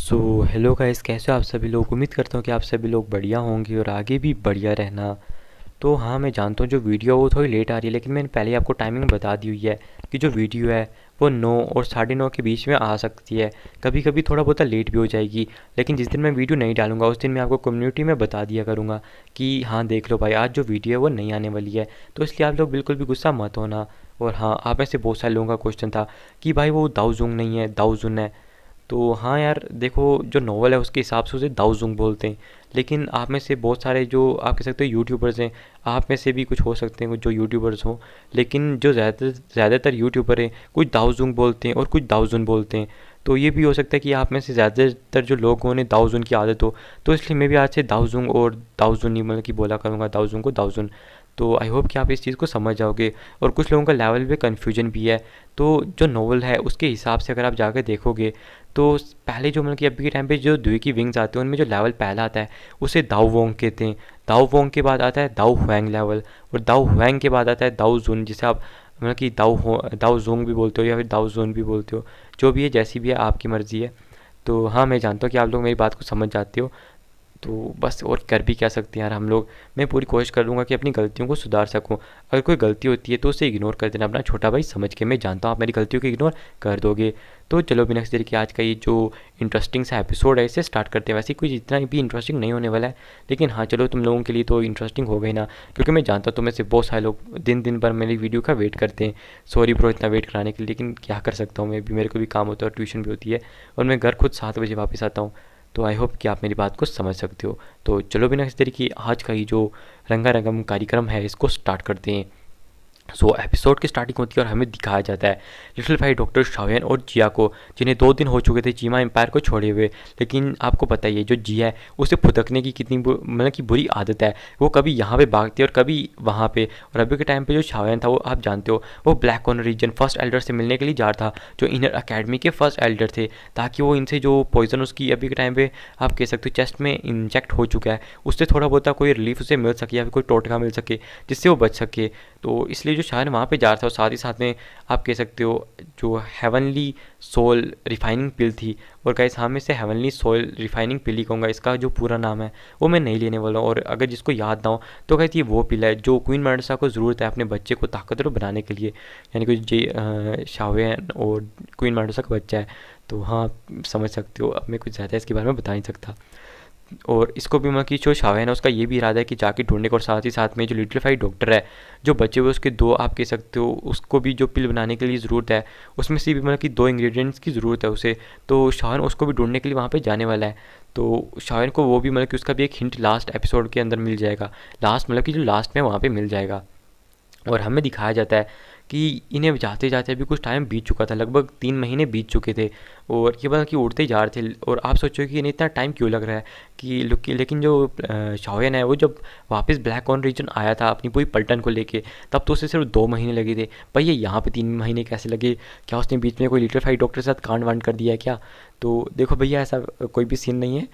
So hello guys, कैसे हो आप सभी लोग। उम्मीद करता हूँ कि आप सभी लोग बढ़िया होंगे और आगे भी बढ़िया रहना। तो हाँ, मैं जानता हूँ जो वीडियो वो थोड़ी लेट आ रही है, लेकिन मैंने पहले ही आपको टाइमिंग बता दी हुई है कि जो वीडियो है वो 9 और 9:30 के बीच में आ सकती है। कभी कभी थोड़ा बहुत लेट भी हो जाएगी, लेकिन जिस दिन मैं वीडियो नहीं डालूंगा उस दिन मैं आपको कम्युनिटी में बता दिया करूँगा कि हाँ देख लो भाई, आज जो वीडियो है वो नहीं आने वाली है। तो इसलिए आप लोग बिल्कुल भी गुस्सा मत होना। और हाँ, आप में से बहुत सारे लोगों का क्वेश्चन था कि भाई वो दाऊजुंग नहीं है, दाऊजुन है। तो हाँ यार, देखो जो नॉवल है उसके हिसाब से उसे दाऊजुंग बोलते हैं। लेकिन आप में से बहुत सारे जो आप कह सकते हो यूट्यूबर्स हैं, आप में से भी कुछ हो सकते हैं जो यूट्यूबर्स हों, लेकिन जो ज़्यादातर यूट्यूबर हैं कुछ दाऊजुंग बोलते हैं और कुछ दाऊजुन बोलते हैं। तो ये भी हो सकता है कि आप में से ज़्यादातर जो लोग हों उन्हें दाऊजुन की आदत हो। तो इसलिए मैं भी आज से दाऊजुंग और दाऊजुन ही मतलब कि बोला करूँगा, दाऊजुंग को दाऊजुन। तो आई होप कि आप इस चीज़ को समझ जाओगे। और कुछ लोगों का लेवल पे कन्फ्यूजन भी है। तो जो नॉवल है उसके हिसाब से अगर आप जाकर देखोगे तो पहले जो मतलब कि अभी के टाइम पे जो द्वी की विंग्स आते हैं उनमें जो लेवल पहला आता है उसे दाऊ वोंग कहते हैं। दाऊ वोंग के बाद आता है दाऊ हुएंग लेवल, और दाऊ हुएंग के बाद आता है दाऊ जुन, जिसे आप मतलब कि दाऊ जोंग भी बोलते हो या फिर दाऊ जोन भी बोलते हो। जो भी है, जैसी भी है, आपकी मर्ज़ी है। तो हाँ, मैं जानता हूँ कि आप लोग मेरी बात को समझ जाते हो। तो बस और कर भी क्या सकते हैं यार हम लोग। मैं पूरी कोशिश करूँगा कि अपनी गलतियों को सुधार सकूँ। अगर कोई गलती होती है तो उसे इग्नोर कर देना अपना छोटा भाई समझ के। मैं जानता हूँ आप मेरी गलतियों को इग्नोर कर दोगे। तो चलो बिना किसी देर के आज का ये जो इंटरेस्टिंग सा एपिसोड है इसे स्टार्ट करते हैं। वैसे कुछ इतना भी इंटरेस्टिंग नहीं होने वाला है, लेकिन हाँ चलो, तुम लोगों के लिए तो इंटरेस्टिंग हो गई ना, क्योंकि मैं जानता हूँ तुम में से बहुत सारे लोग दिन दिन भर मेरी वीडियो का वेट करते हैं। सॉरी ब्रो इतना वेट कराने के लिए, लेकिन क्या कर सकता हूँ, मैं भी, मेरे को भी काम होता है और ट्यूशन भी होती है, और मैं घर खुद 7 बजे वापस आता हूँ। तो आई होप कि आप मेरी बात को समझ सकते हो। तो चलो बिना किसी तरीके आज का ये जो रंगारंगम कार्यक्रम है इसको स्टार्ट करते हैं। एपिसोड की स्टार्टिंग होती है और हमें दिखाया जाता है लिटिल भाई डॉक्टर शाओयन और जिया को, जिन्हें 2 दिन हो चुके थे चीमा एम्पायर को छोड़े हुए। लेकिन आपको पता ही है जो जिया है उसे फुदकने की कितनी मतलब कि बुरी आदत है। वो कभी यहाँ पे भागती है और कभी वहाँ पे। और अभी के टाइम पे जो शाओयन था वो आप जानते हो, वो black corner region first elder से मिलने के लिए जा रहा था, जो इनर अकेडमी के फर्स्ट एल्डर थे, ताकि वो इनसे जो पॉइजन उसकी अभी के टाइम पे आप कह सकते हो चेस्ट में इंजेक्ट हो चुका है, उससे थोड़ा बहुत कोई रिलीफ उसे मिल सके या फिर कोई टोटका मिल सके जिससे वो बच सके। तो इसलिए जो शायद वहाँ पे जा रहा था, और साथ ही साथ में आप कह सकते हो जो हेवनली सोल रिफाइनिंग पिल थी। और गाइस हाँ, मैं इसे हेवनली सोल रिफाइनिंग पिल ही कहूँगा, इसका जो पूरा नाम है वो मैं नहीं लेने वाला हूँ। और अगर जिसको याद ना हो तो गाइस ये वो पिल है जो क्वीन मेडुसा को ज़रूरत है अपने बच्चे को ताकतवर बनाने के लिए, यानी कि जे शाओयन और क्वीन मेडुसा का बच्चा है। तो हाँ, समझ सकते हो। अब मैं कुछ ज़्यादा इसके बारे में बता नहीं सकता। और इसको भी मतलब कि जो शाओयन है उसका ये भी इरादा है कि जाके ढूंढने का, और साथ ही साथ में जो लिटिल डॉक्टर है जो बचे हुए उसके 2 आप कह सकते हो उसको भी जो पिल बनाने के लिए ज़रूरत है, उसमें से भी मतलब कि 2 इंग्रेडिएंट्स की ज़रूरत है उसे। तो शाओयन उसको भी ढूंढने के लिए वहाँ पे जाने वाला है। तो शाओयन को वो भी मतलब कि उसका भी एक हिंट लास्ट एपिसोड के अंदर मिल जाएगा। लास्ट मतलब कि जो लास्ट में वहाँ पर मिल जाएगा। और हमें दिखाया जाता है कि इन्हें जाते जाते अभी कुछ टाइम बीत चुका था, लगभग 3 महीने बीत चुके थे, और ये मतलब कि उड़ते ही जा रहे थे। और आप सोचो कि इन्हें इतना टाइम क्यों लग रहा है कि लेकिन जो शाओयन है वो जब वापस ब्लैक ऑन रीजन आया था अपनी पूरी पलटन को लेके, तब तो उसे सिर्फ 2 महीने लगे थे। भाई ये यहाँ पे 3 महीने कैसे लगे? क्या उसने बीच में कोई लिटिल फाइट डॉक्टर के साथ कांड वांड कर दिया है क्या? तो देखो भैया, ऐसा कोई भी सीन नहीं है।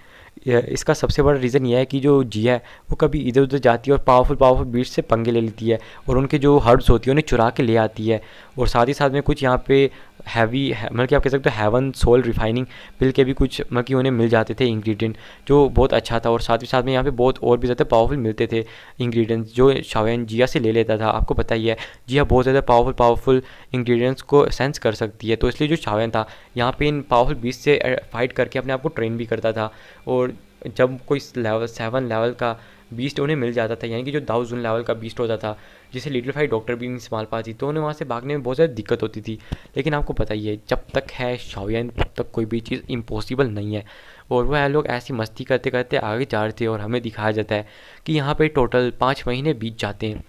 इसका सबसे बड़ा रीज़न ये है कि जो जिया है वो कभी इधर उधर जाती है और पावरफुल पावरफुल बीट्स से पंगे ले लेती है, और उनके जो हर्ब्स होती है उन्हें चुरा के ले आती है। और साथ ही साथ में कुछ यहाँ पे मतलब कि आप कह सकते हो हेवन सोल रिफाइनिंग पिल के भी कुछ मतलब कि उन्हें मिल जाते थे इंग्रेडिएंट, जो बहुत अच्छा था। और साथ ही साथ में यहाँ पे बहुत और भी ज़्यादा पावरफुल मिलते थे इंग्रेडिएंट्स जो शाओयन जिया से ले लेता था। आपको पता ही है जिया बहुत ज़्यादा पावरफुल इंग्रेडिएंट्स को सेंस कर सकती है। तो इसलिए जो शाओयन था यहाँ पे इन पावरफुल बीस्ट से फाइट करके अपने आप को ट्रेन भी करता था। और जब कोई लेवल 7 लेवल का बीस्ट उन्हें मिल जाता था, यानी कि जो दाऊजुन लेवल का बीस्ट होता था जिसे लिटिल फाइट डॉक्टर भी नहीं संभाल पाती, तो उन्हें वहाँ से भागने में बहुत ज़्यादा दिक्कत होती थी। लेकिन आपको पता ही है जब तक है शाओयन तब तक कोई भी चीज़ इम्पॉसिबल नहीं है। और वह लोग ऐसी मस्ती करते करते आगे जा रहे थे, और हमें दिखाया जाता है कि यहाँ पे टोटल 5 महीने बीत जाते हैं।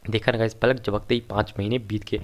देखा ना, इस पलक झपकते ही 5 महीने बीत के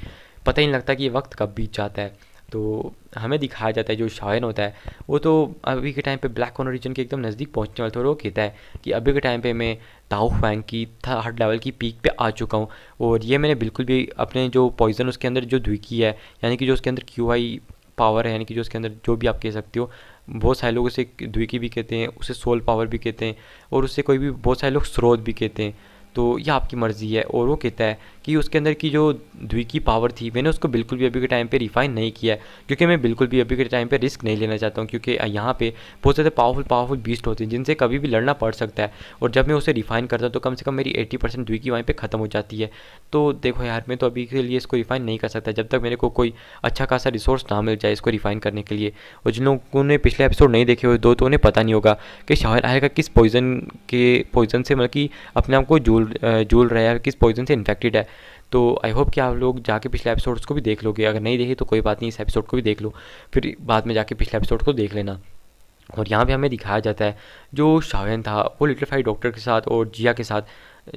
पता ही नहीं लगता कि ये वक्त कब बीत जाता है। तो हमें दिखाया जाता है जो शायन होता है वो तो अभी के टाइम पे ब्लैक कॉर्नर रीजन के एकदम नज़दीक पहुंचने वाला था, और वो कहता है कि अभी के टाइम पे मैं ताओ फैंग की 3rd लेवल की पीक पे आ चुका हूँ। और ये मैंने बिल्कुल भी अपने जो पॉइजन उसके अंदर जो द्विकी है, यानी कि जो उसके अंदर QI पावर है, यानी कि जो उसके अंदर जो भी आप कह सकते हो, बहुत सारे लोग उसे द्विकी भी कहते हैं, उसे सोल पावर भी कहते हैं, और उससे कोई भी बहुत सारे लोग स्रोत भी कहते हैं। तो ये आपकी मर्ज़ी है। और वो कहता है कि उसके अंदर की जो द्वी की पावर थी मैंने उसको बिल्कुल भी अभी के टाइम पे रिफाइन नहीं किया है, क्योंकि मैं बिल्कुल भी अभी के टाइम पे रिस्क नहीं लेना चाहता हूँ, क्योंकि यहाँ पे बहुत ज़्यादा पावरफुल बीस्ट होते हैं जिनसे कभी भी लड़ना पड़ सकता है। और जब मैं उसे रिफाइन करता हूँ तो कम से कम मेरी 80% द्वी की वहीं पर ख़त्म हो जाती है। तो देखो यार, मैं तो अभी के लिए इसको रिफाइन नहीं कर सकता जब तक मेरे को कोई अच्छा खासा रिसोर्स ना मिल जाए इसको रिफाइन करने के लिए। और जिन लोगों ने पिछले एपिसोड नहीं देखे हुए दो तो उन्हें पता नहीं होगा कि शायद आएगा किस पॉइजन से, मतलब कि अपने आप को झूल रहा है, किस पॉइजन से इन्फेक्टेड है। तो आई होप कि आप लोग जाके पिछले एपिसोड्स को भी देख लोगे, अगर नहीं देखे तो कोई बात नहीं, इस एपिसोड को भी देख लो, फिर बाद में जाके पिछले एपिसोड को देख लेना। और यहाँ पे हमें दिखाया जाता है जो शायन था वो लिटिल फाई डॉक्टर के साथ और जिया के साथ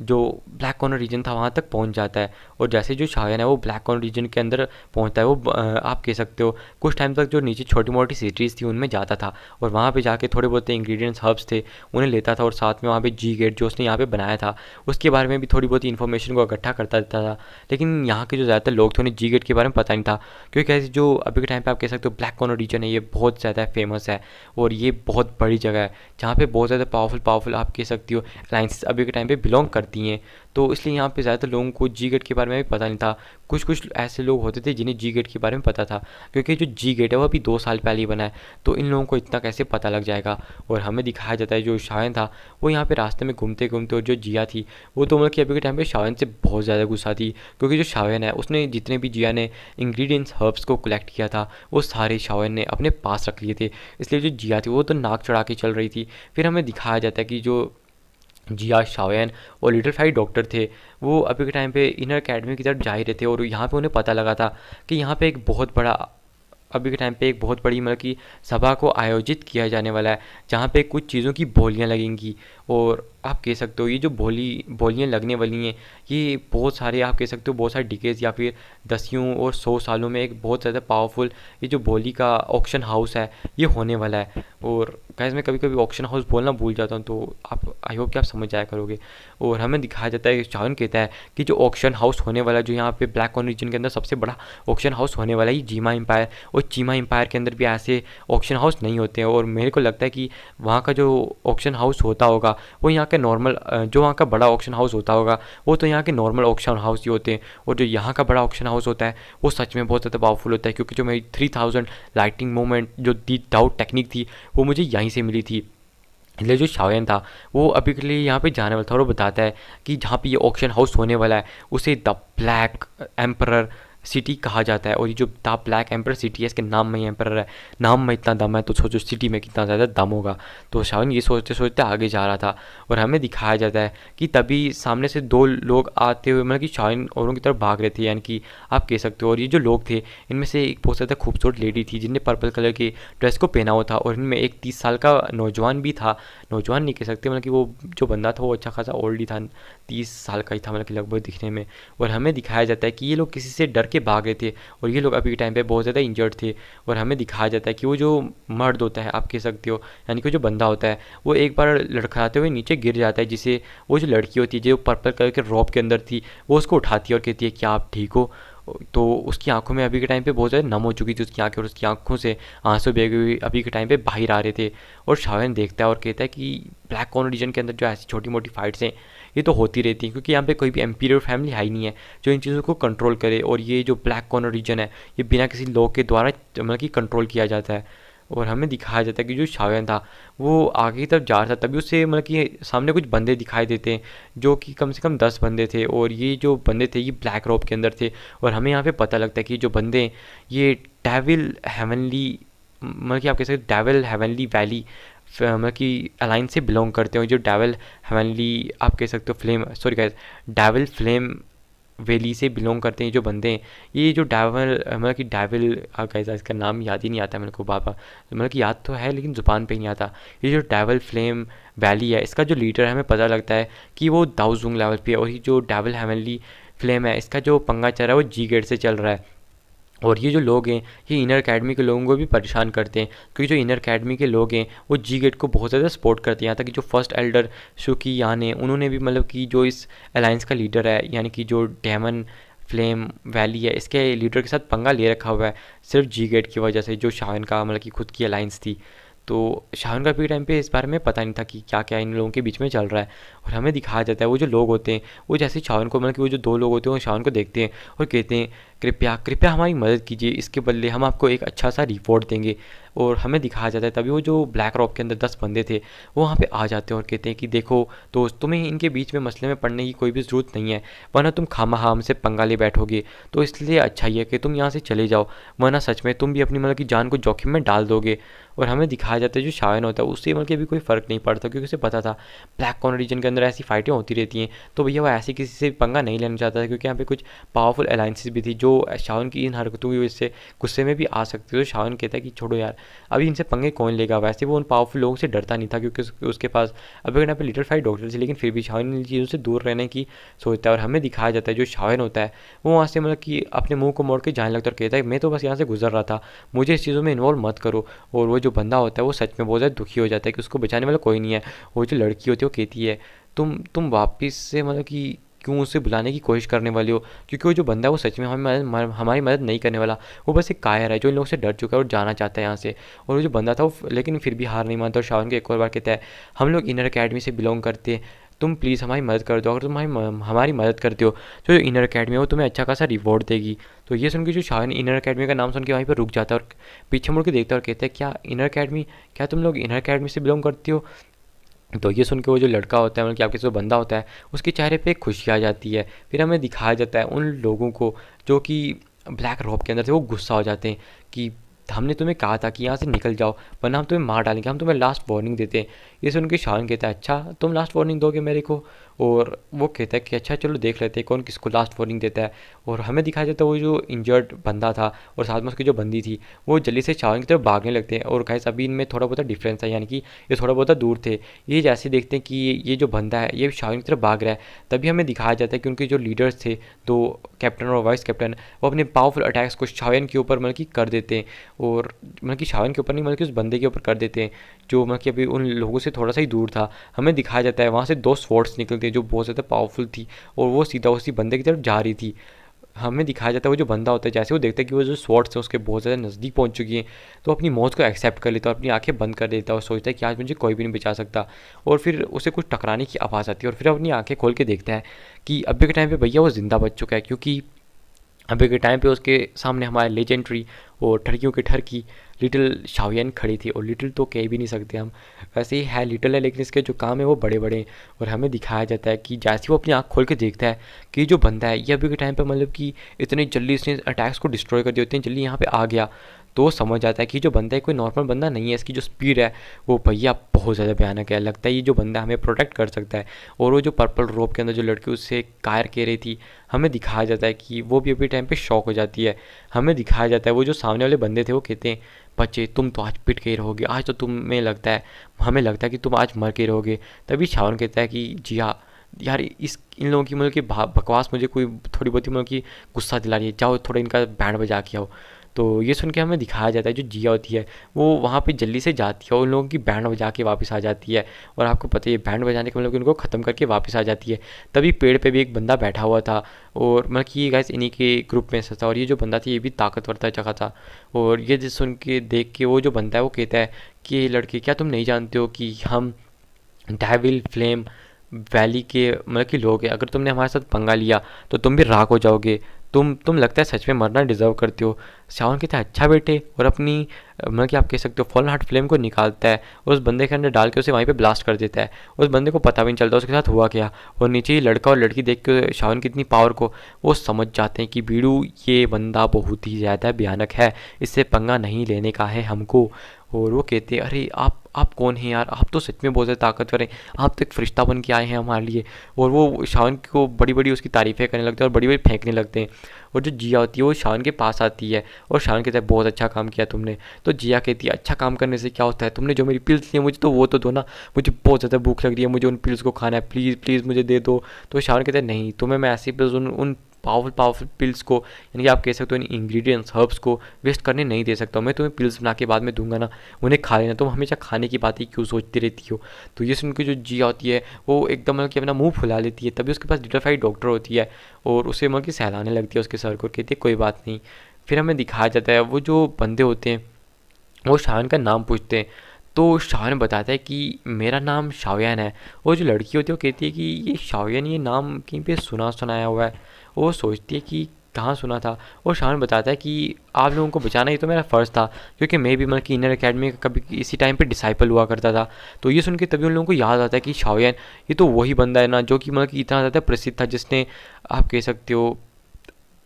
जो ब्लैक कॉर्नर रीजन था वहाँ तक पहुँच जाता है। और जैसे जो शायन है वो ब्लैक कॉर्नर रीजन के अंदर पहुँचता है, वो आप कह सकते हो कुछ टाइम तक जो नीचे छोटी मोटी सिटीज़ थी उनमें जाता था और वहाँ पे जाके थोड़े बहुत इंग्रेडिएंट्स हर्ब्स थे उन्हें लेता था, और साथ में वहाँ पे जी गेट जो उसने यहाँ पे बनाया था उसके बारे में भी थोड़ी बहुत इन्फॉर्मेशन को इकट्ठा करता रहता था। लेकिन यहाँ के जो ज़्यादातर लोग थे उन्हें जी गेट के बारे में पता नहीं था, क्योंकि कैसे जो अभी के टाइम पर आप कह सकते हो ब्लैक कॉर्नर रीजन है ये बहुत ज़्यादा फेमस है और ये बहुत बड़ी जगह है जहाँ पे बहुत ज़्यादा पावरफुल आप कह सकती हो अलाइंस अभी के टाइम पे बिलोंग करती हैं। तो इसलिए यहाँ पे ज़्यादातर लोगों को जी गेट के बारे में भी पता नहीं था। कुछ ऐसे लोग होते थे जिन्हें जी गेट के बारे में पता था, क्योंकि जो जी गेट है वो अभी 2 साल पहले ही बना है, तो इन लोगों को इतना कैसे पता लग जाएगा। और हमें दिखाया जाता है जो शायन था वो यहाँ पे रास्ते में घूमते घूमते, और जो जिया थी वो तो मतलब कि अभी के टाइम पे शायन से बहुत ज़्यादा गुस्सा थी, क्योंकि जो शायन है उसने जितने भी जिया ने इंग्रेडिएंट्स हर्ब्स को कलेक्ट किया था वो सारे शायन ने अपने पास रख लिए थे। इसलिए जो जिया थी वो तो नाक चढ़ा के चल रही थी। फिर हमें दिखाया जाता है कि जो जिया, शाओयन और लिटिल फाई डॉक्टर थे वो अभी के टाइम पे इनर अकेडमी की तरफ जा ही रहे थे, और यहाँ पे उन्हें पता लगा था कि यहाँ पे एक बहुत बड़ा अभी के टाइम पे एक बहुत बड़ी मतलब कि सभा को आयोजित किया जाने वाला है जहाँ पे कुछ चीज़ों की बोलियाँ लगेंगी। और आप कह सकते हो ये जो बोलियाँ लगने वाली हैं ये बहुत सारे आप कह सकते हो बहुत सारे डिकेज या फिर 10 और 100 सालों में एक बहुत ज़्यादा पावरफुल ये जो बोली का ऑक्शन हाउस है ये होने वाला है। और गाइस मैं कभी कभी ऑक्शन हाउस बोलना भूल जाता हूँ, तो आप आई होप कि आप समझ जाया करोगे। और हमें दिखाया जाता है, शाहन कहता है कि जो ऑक्शन हाउस होने वाला है जो यहाँ पे ब्लैक कॉर्नर रीजन के अंदर सबसे बड़ा ऑक्शन हाउस होने वाला है ये जीमा एम्पायर, और चीमा एम्पायर के अंदर भी ऐसे ऑक्शन हाउस नहीं होते हैं। और मेरे को लगता है कि वहाँ का जो ऑक्शन हाउस होता होगा वो यहाँ के नॉर्मल जो वहाँ का बड़ा ऑक्शन हाउस होता होगा वो तो यहाँ के नॉर्मल ऑक्शन हाउस ही होते हैं, और जो यहाँ का बड़ा ऑक्शन हाउस होता है वो सच में बहुत ज़्यादा पावरफुल होता है, क्योंकि जो मेरी 3000 लाइटिंग मूवमेंट जो दी डाउट टेक्निक थी वो मुझे यहीं से मिली थी। इसलिए जो शाओयन था वो अभी के लिए यहाँ पे जाने वाला था और वो बताता है कि जहाँ पे ये ऑक्शन हाउस होने वाला है उसे द ब्लैक एम्परर सिटी कहा जाता है। और ये जो द ब्लैक एम्पर सिटी है इसके नाम में ही एम्पर है, नाम में इतना दम है तो सोचो सिटी में कितना ज़्यादा दम होगा। तो शावन ये सोचते सोचते आगे जा रहा था, और हमें दिखाया जाता है कि तभी सामने से 2 लोग आते हुए मतलब कि शावन औरों की तरफ भाग रहे थे, यानी कि आप कह सकते हो। और ये जो लोग थे इनमें से एक बहुत ज़्यादा खूबसूरत लेडी थी जिनने पर्पल कलर की ड्रेस को पहना हुआ था, और इनमें एक 30 साल का नौजवान भी था, नौजवान नहीं कह सकते मतलब कि वो जो बंदा था वो अच्छा खासा ओल्ड ही था, 30 साल का ही था मतलब कि लगभग दिखने में। और हमें दिखाया जाता है कि ये लोग किसी से डर के भाग रहे थे और ये लोग अभी के टाइम पे बहुत ज़्यादा इंजर्ड थे। और हमें दिखाया जाता है कि वो जो मर्द होता है आप कह सकते हो, यानी कि जो बंदा होता है वो एक बार लड़खड़ाते हुए नीचे गिर जाता है, जिसे वो जो लड़की होती है जो पर्पल कलर के रॉब के अंदर थी वो उसको उठाती है और कहती है क्या आप ठीक हो। तो उसकी आंखों में अभी के टाइम पे बहुत ज़्यादा नम हो चुकी थी उसकी आंखें, और उसकी आंखों से आंसू बह गए अभी के टाइम पे बाहर आ रहे थे। और शावन देखता है और कहता है कि ब्लैक कॉर्नर रीजन के अंदर जो ऐसी छोटी मोटी फाइट्स हैं ये तो होती रहती हैं, क्योंकि यहाँ पे कोई भी एम्पीरियर फैमिली है ही नहीं है जो इन चीज़ों को कंट्रोल करे, और ये जो ब्लैक कॉर्नर रीजन है ये बिना किसी लॉ के द्वारा मतलब कि कंट्रोल किया जाता है। और हमें दिखाया जाता है कि जो शावन था वो आगे की तरफ जा रहा था, तभी उसे मतलब कि सामने कुछ बंदे दिखाई देते हैं जो कि कम से कम 10 बंदे थे, और ये जो बंदे थे ये ब्लैक रॉब के अंदर थे। और हमें यहाँ पे पता लगता है कि जो बंदे ये डेविल हेवनली मतलब कि आप कह सकते डेविल हेवनली वैली मतलब कि अलाइन से बिलोंग करते हैं, जो डेविल हेवनली आप कह सकते हो flame sorry guys devil flame valley से बिलोंग करते हैं जो बंदे हैं। ये जो डेविल मतलब कि डेविल गाइस इसका नाम याद ही नहीं आता मेरे को बाबा, मतलब कि याद तो है लेकिन ज़ुबान पे नहीं आता। ये जो डेविल फ्लेम वैली है इसका जो लीडर है हमें पता लगता है कि वो दाउजुंग लेवल पे है, और ये जो डेविल हेवनली फ्लेम है इसका जो पंगा चल रहा है वो जी गेट से चल रहा है। और ये जो लोग हैं ये इनर अकेडमी के लोगों को भी परेशान करते हैं, क्योंकि जो इनर अकेडमी के लोग हैं वो जी गेट को बहुत ज़्यादा सपोर्ट करते हैं। यहाँ तक कि जो फर्स्ट एल्डर शुकी यान है उन्होंने भी मतलब कि जो इस अलायंस का लीडर है यानी कि जो डेमन फ्लेम वैली है इसके लीडर के साथ पंगा ले रखा हुआ है सिर्फ जी गेट की वजह से, जो शायन का मतलब कि खुद की अलायंस थी। तो शावन का भी टाइम पे इस बारे में पता नहीं था कि क्या क्या इन लोगों के बीच में चल रहा है। और हमें दिखाया जाता है वो जो लोग होते हैं वो जैसे शावन को मतलब कि वो जो दो लोग होते हैं वो शावन को देखते हैं और कहते हैं कृपया कृपया हमारी मदद कीजिए, इसके बदले हम आपको एक अच्छा सा रिवॉर्ड देंगे। और हमें दिखाया जाता है तभी वो जो ब्लैक रॉक के अंदर 10 बंदे थे वो वहाँ पे आ जाते हैं और कहते हैं कि देखो दोस्त, तुम्हें इनके बीच में मसले में पड़ने की कोई भी ज़रूरत नहीं है, वरना तुम खामखा हमसे पंगा ले बैठोगे। तो इसलिए अच्छा ही है कि तुम यहाँ से चले जाओ, वरना सच में तुम भी अपनी मतलब की जान को जोखिम में डाल दोगे। और हमें दिखाया जाता है जो शायन होता है उससे मतलब कि अभी कोई फ़र्क नहीं पड़ता, क्योंकि उसे पता था ब्लैक कॉर्नर रीजन के अंदर ऐसी फाइटें होती रहती हैं, तो भैया वो ऐसे किसी से पंगा नहीं लेना चाहता था, क्योंकि यहाँ पे कुछ पावरफुल अलायंसेस भी थी जो शावन की इन हरकतों की वजह से गुस्से में भी आ सकती थी। तो शावन कहता है कि छोड़ो यार, अभी इनसे पंगे कौन लेगा। वैसे वो उन पावरफुल लोगों से डरता नहीं था, क्योंकि उसके पास अभी यहाँ पे लिटिल फाइट डॉक्टर थे, लेकिन फिर भी शावन इन चीज़ों से दूर रहने की सोचता है। और हमें दिखाया जाता है जो शावन होता है वो वहाँ से मतलब कि अपने मुंह को मोड़ के जाने लगता है और कहता है मैं तो बस यहाँ से गुजर रहा था, मुझे इस चीज़ों में इन्वॉल्व मत करो। और वो जो बंदा होता है वो सच में बहुत ज़्यादा दुखी हो जाता है कि उसको बचाने वाला कोई नहीं है। वो जो लड़की होती है वो कहती है तुम वापस से मतलब कि क्यों उसे बुलाने की कोशिश करने वाले हो, क्योंकि वो जो बंदा है वो सच में हमारी मदद नहीं करने वाला, वो बस एक कायर है जो इन लोगों से डर चुका है और जाना चाहता है यहाँ से। और वो जो बंदा था वो लेकिन फिर भी हार नहीं मानता और शावन को एक और बार कहता है हम लोग इनर अकेडमी से बिलोंग करते हैं, तुम प्लीज़ हमारी मदद कर दो, अगर तुम हमारी मदद करते हो तो जो इनर अकेडमी है वो तुम्हें अच्छा खासा रिवॉर्ड देगी। तो ये सुन के जो शावन इनर अकेडमी का नाम सुन के वहीं पर रुक जाता है और पीछे मुड़ के देखता है और कहता है क्या इनर अकेडमी, क्या तुम लोग इनर अकेडमी से बिलोंग करते हो। तो ये सुन के वो जो लड़का होता है मतलब कि आपके जो बंदा होता है उसके चेहरे पे एक खुशी आ जाती है। फिर हमें दिखाया जाता है उन लोगों को जो कि ब्लैक रॉब के अंदर थे वो गुस्सा हो जाते हैं कि हमने तुम्हें कहा था कि यहाँ से निकल जाओ वरना हम तुम्हें मार डालेंगे, हम तुम्हें लास्ट वार्निंग देते हैं। ये सुन के शान कहता है अच्छा तुम लास्ट वार्निंग दोगे मेरे को। और वो कहता है कि अच्छा चलो देख लेते हैं कौन किसको लास्ट वार्निंग देता है। और हमें दिखाया जाता है वो जो इंजर्ड बंदा था और साथ में उसकी जो बंदी थी वो जल्दी से शान की तरफ भागने लगते हैं। और गाइस अभी इनमें थोड़ा बहुत डिफरेंस है, यानी कि ये थोड़ा बहुत दूर थे। ये जैसे देखते हैं कि ये जो बंदा है ये शान की तरफ भाग रहा है, तभी हमें दिखाया जाता है कि उनके जो लीडर्स थे दो कैप्टन और वाइस कैप्टन वो अपने पावरफुल अटैक्स को शायन के ऊपर मतलब कि कर देते हैं। और मतलब कि शायन के ऊपर नहीं मतलब कि उस बंदे के ऊपर कर देते हैं जो मतलब कि अभी उन लोगों से थोड़ा सा ही दूर था। हमें दिखाया जाता है वहाँ से दो स्वॉर्ड्स निकलते हैं जो बहुत ज़्यादा पावरफुल थी और वो सीधा उसी बंदे की तरफ जा रही थी। हमें दिखाया जाता है वो जो बंदा होता है जैसे वो देखता है कि वो जो स्वॉर्ड्स हैं उसके बहुत ज़्यादा नज़दीक पहुंच चुकी हैं, तो अपनी मौत को एक्सेप्ट कर लेता है और अपनी आंखें बंद कर देता है और सोचता है कि आज मुझे कोई भी नहीं बचा सकता। और फिर उसे कुछ टकराने की आवाज़ आती है और फिर अपनी आंखें खोल के देखता है कि अभी के टाइम पे भैया वो ज़िंदा बच चुका है, क्योंकि अभी के टाइम पे उसके सामने हमारे लेजेंडरी और ठरकियों की ठरकी लिटिल शाओयन खड़ी थी। और लिटिल तो कह भी नहीं सकते हम, वैसे ही है लिटिल है लेकिन इसके जो काम है वो बड़े बड़े हैं। और हमें दिखाया जाता है कि जैसे वो अपनी आँख खोल के देखता है कि जो बंदा है ये अभी के टाइम पे मतलब कि इतनी जल्दी इसने अटैक्स को डिस्ट्रॉय कर दिया, इतनी जल्दी यहाँ पे आ गया, तो वो समझ जाता है कि जो बंदा है कोई नॉर्मल बंदा नहीं है, इसकी जो स्पीड है वो भैया बहुत ज़्यादा भयानक है। लगता है ये जो बंदा हमें प्रोटेक्ट कर सकता है। और वो जो पर्पल रोप के अंदर जो लड़की उससे कायर कह रही थी, हमें दिखाया जाता है कि वो भी अभी टाइम पे शॉक हो जाती है। हमें दिखाया जाता है वो जो सामने वाले बंदे थे वो कहते हैं बच्चे तुम तो आज पिट के ही रहोगे, आज तो तुम्हें लगता है हमें लगता है कि तुम आज मर के रहोगे। तभी शावन कहता है कि जी हाँ यार इन लोगों की मतलब कि बकवास मुझे कोई थोड़ी बहुत मतलब कि गुस्सा दिला रही है, जाओ थोड़ा इनका बैंड बजा के आओ। तो ये सुन के हमें दिखाया जाता है जो जिया होती है वो वहाँ पे जल्दी से जाती है और उन लोगों की बैंड बजा के वापस आ जाती है। और आपको पता है बैंड बजाने का मतलब कि उनको ख़त्म करके वापस आ जाती है। तभी पेड़ पे भी एक बंदा बैठा हुआ था और मतलब कि ये गाइस इन्हीं के ग्रुप में से था और ये जो बंदा था ये भी ताकतवर था जगह था। और ये जिस सुन के देख के वो जो बंदा है वो कहता है कि लड़के क्या तुम नहीं जानते हो कि हम डेविल फ्लेम वैली के मतलब कि लोग हैं, अगर तुमने हमारे साथ पंगा लिया तो तुम भी राख हो जाओगे, तुम लगता है सच में मरना डिजर्व करते हो। शावन कहता है अच्छा बेटे, और अपनी मतलब कि आप कह सकते हो फॉलन हार्ट फ्लेम को निकालता है और उस बंदे के अंदर डाल के उसे वहीं पे ब्लास्ट कर देता है। उस बंदे को पता भी नहीं चलता उसके साथ हुआ क्या। और नीचे ही लड़का और लड़की देख के शावन की इतनी पावर को वो समझ जाते हैं कि बीड़ू ये बंदा बहुत ही ज़्यादा भयानक है, इससे पंगा नहीं लेने का है हमको। और वो कहते हैं अरे आप कौन हैं यार, आप तो सच में बहुत ज़्यादा ताकतवर हैं, आप तो एक फरिश्ता बन के आए हैं हमारे लिए। और वो शावन को बड़ी बड़ी उसकी तारीफ़ें करने लगते हैं और बड़ी बड़ी फेंकने लगते हैं। और जो जिया होती है वो शावन के पास आती है और शावन कहता है बहुत अच्छा काम किया तुमने। तो जिया कहती है अच्छा काम करने से क्या होता है, तुमने जो मेरी पिल्स ली मुझे तो वो तो दो ना, मुझे बहुत ज़्यादा भूख लग रही है, मुझे उन पिल्स को खाना है, प्लीज़ प्लीज़ मुझे दे दो। तो शावन कहता है नहीं, तुम्हें मैं ऐसी पिल्स उन पावरफुल पिल्स को यानी कि आप कह सकते हो इन इंग्रेडिएंट्स हर्ब्स को वेस्ट करने नहीं दे सकता हूँ। मैं तुम्हें पिल्स बना के बाद में दूंगा ना, उन्हें खा लेना, तुम हमेशा खाने की बात ही क्यों सोचती रहती हो। तो ये सुन के जो जिया होती है वो एकदम मतलब कि अपना मुंह फुला लेती है। तभी उसके पास लिटिल फाइट डॉक्टर होती है और उसे मतलब कि सहलाने लगती है उसके सर को, कहती है कोई बात नहीं। फिर हमें दिखाया जाता है वो जो बंदे होते हैं वो शान का नाम पूछते हैं। तो शाओन बताता है कि मेरा नाम शाओयान है। और जो लड़की होती है वो कहती है कि ये शाओयान, ये नाम कहीं पे सुना सुनाया हुआ है। वो सोचती है कि कहाँ सुना था। और शाओन बताता है कि आप लोगों को बचाना ये तो मेरा फ़र्ज़ था, क्योंकि मैं भी मतलब कि इनर अकेडमी का कभी इसी टाइम पे डिसाइपल हुआ करता था। तो ये सुन के तभी उन लोगों को याद आता है कि शाओयान ये तो वही बंदा है ना जो कि मतलब कि इतना ज़्यादा प्रसिद्ध था, जिसने आप कह सकते हो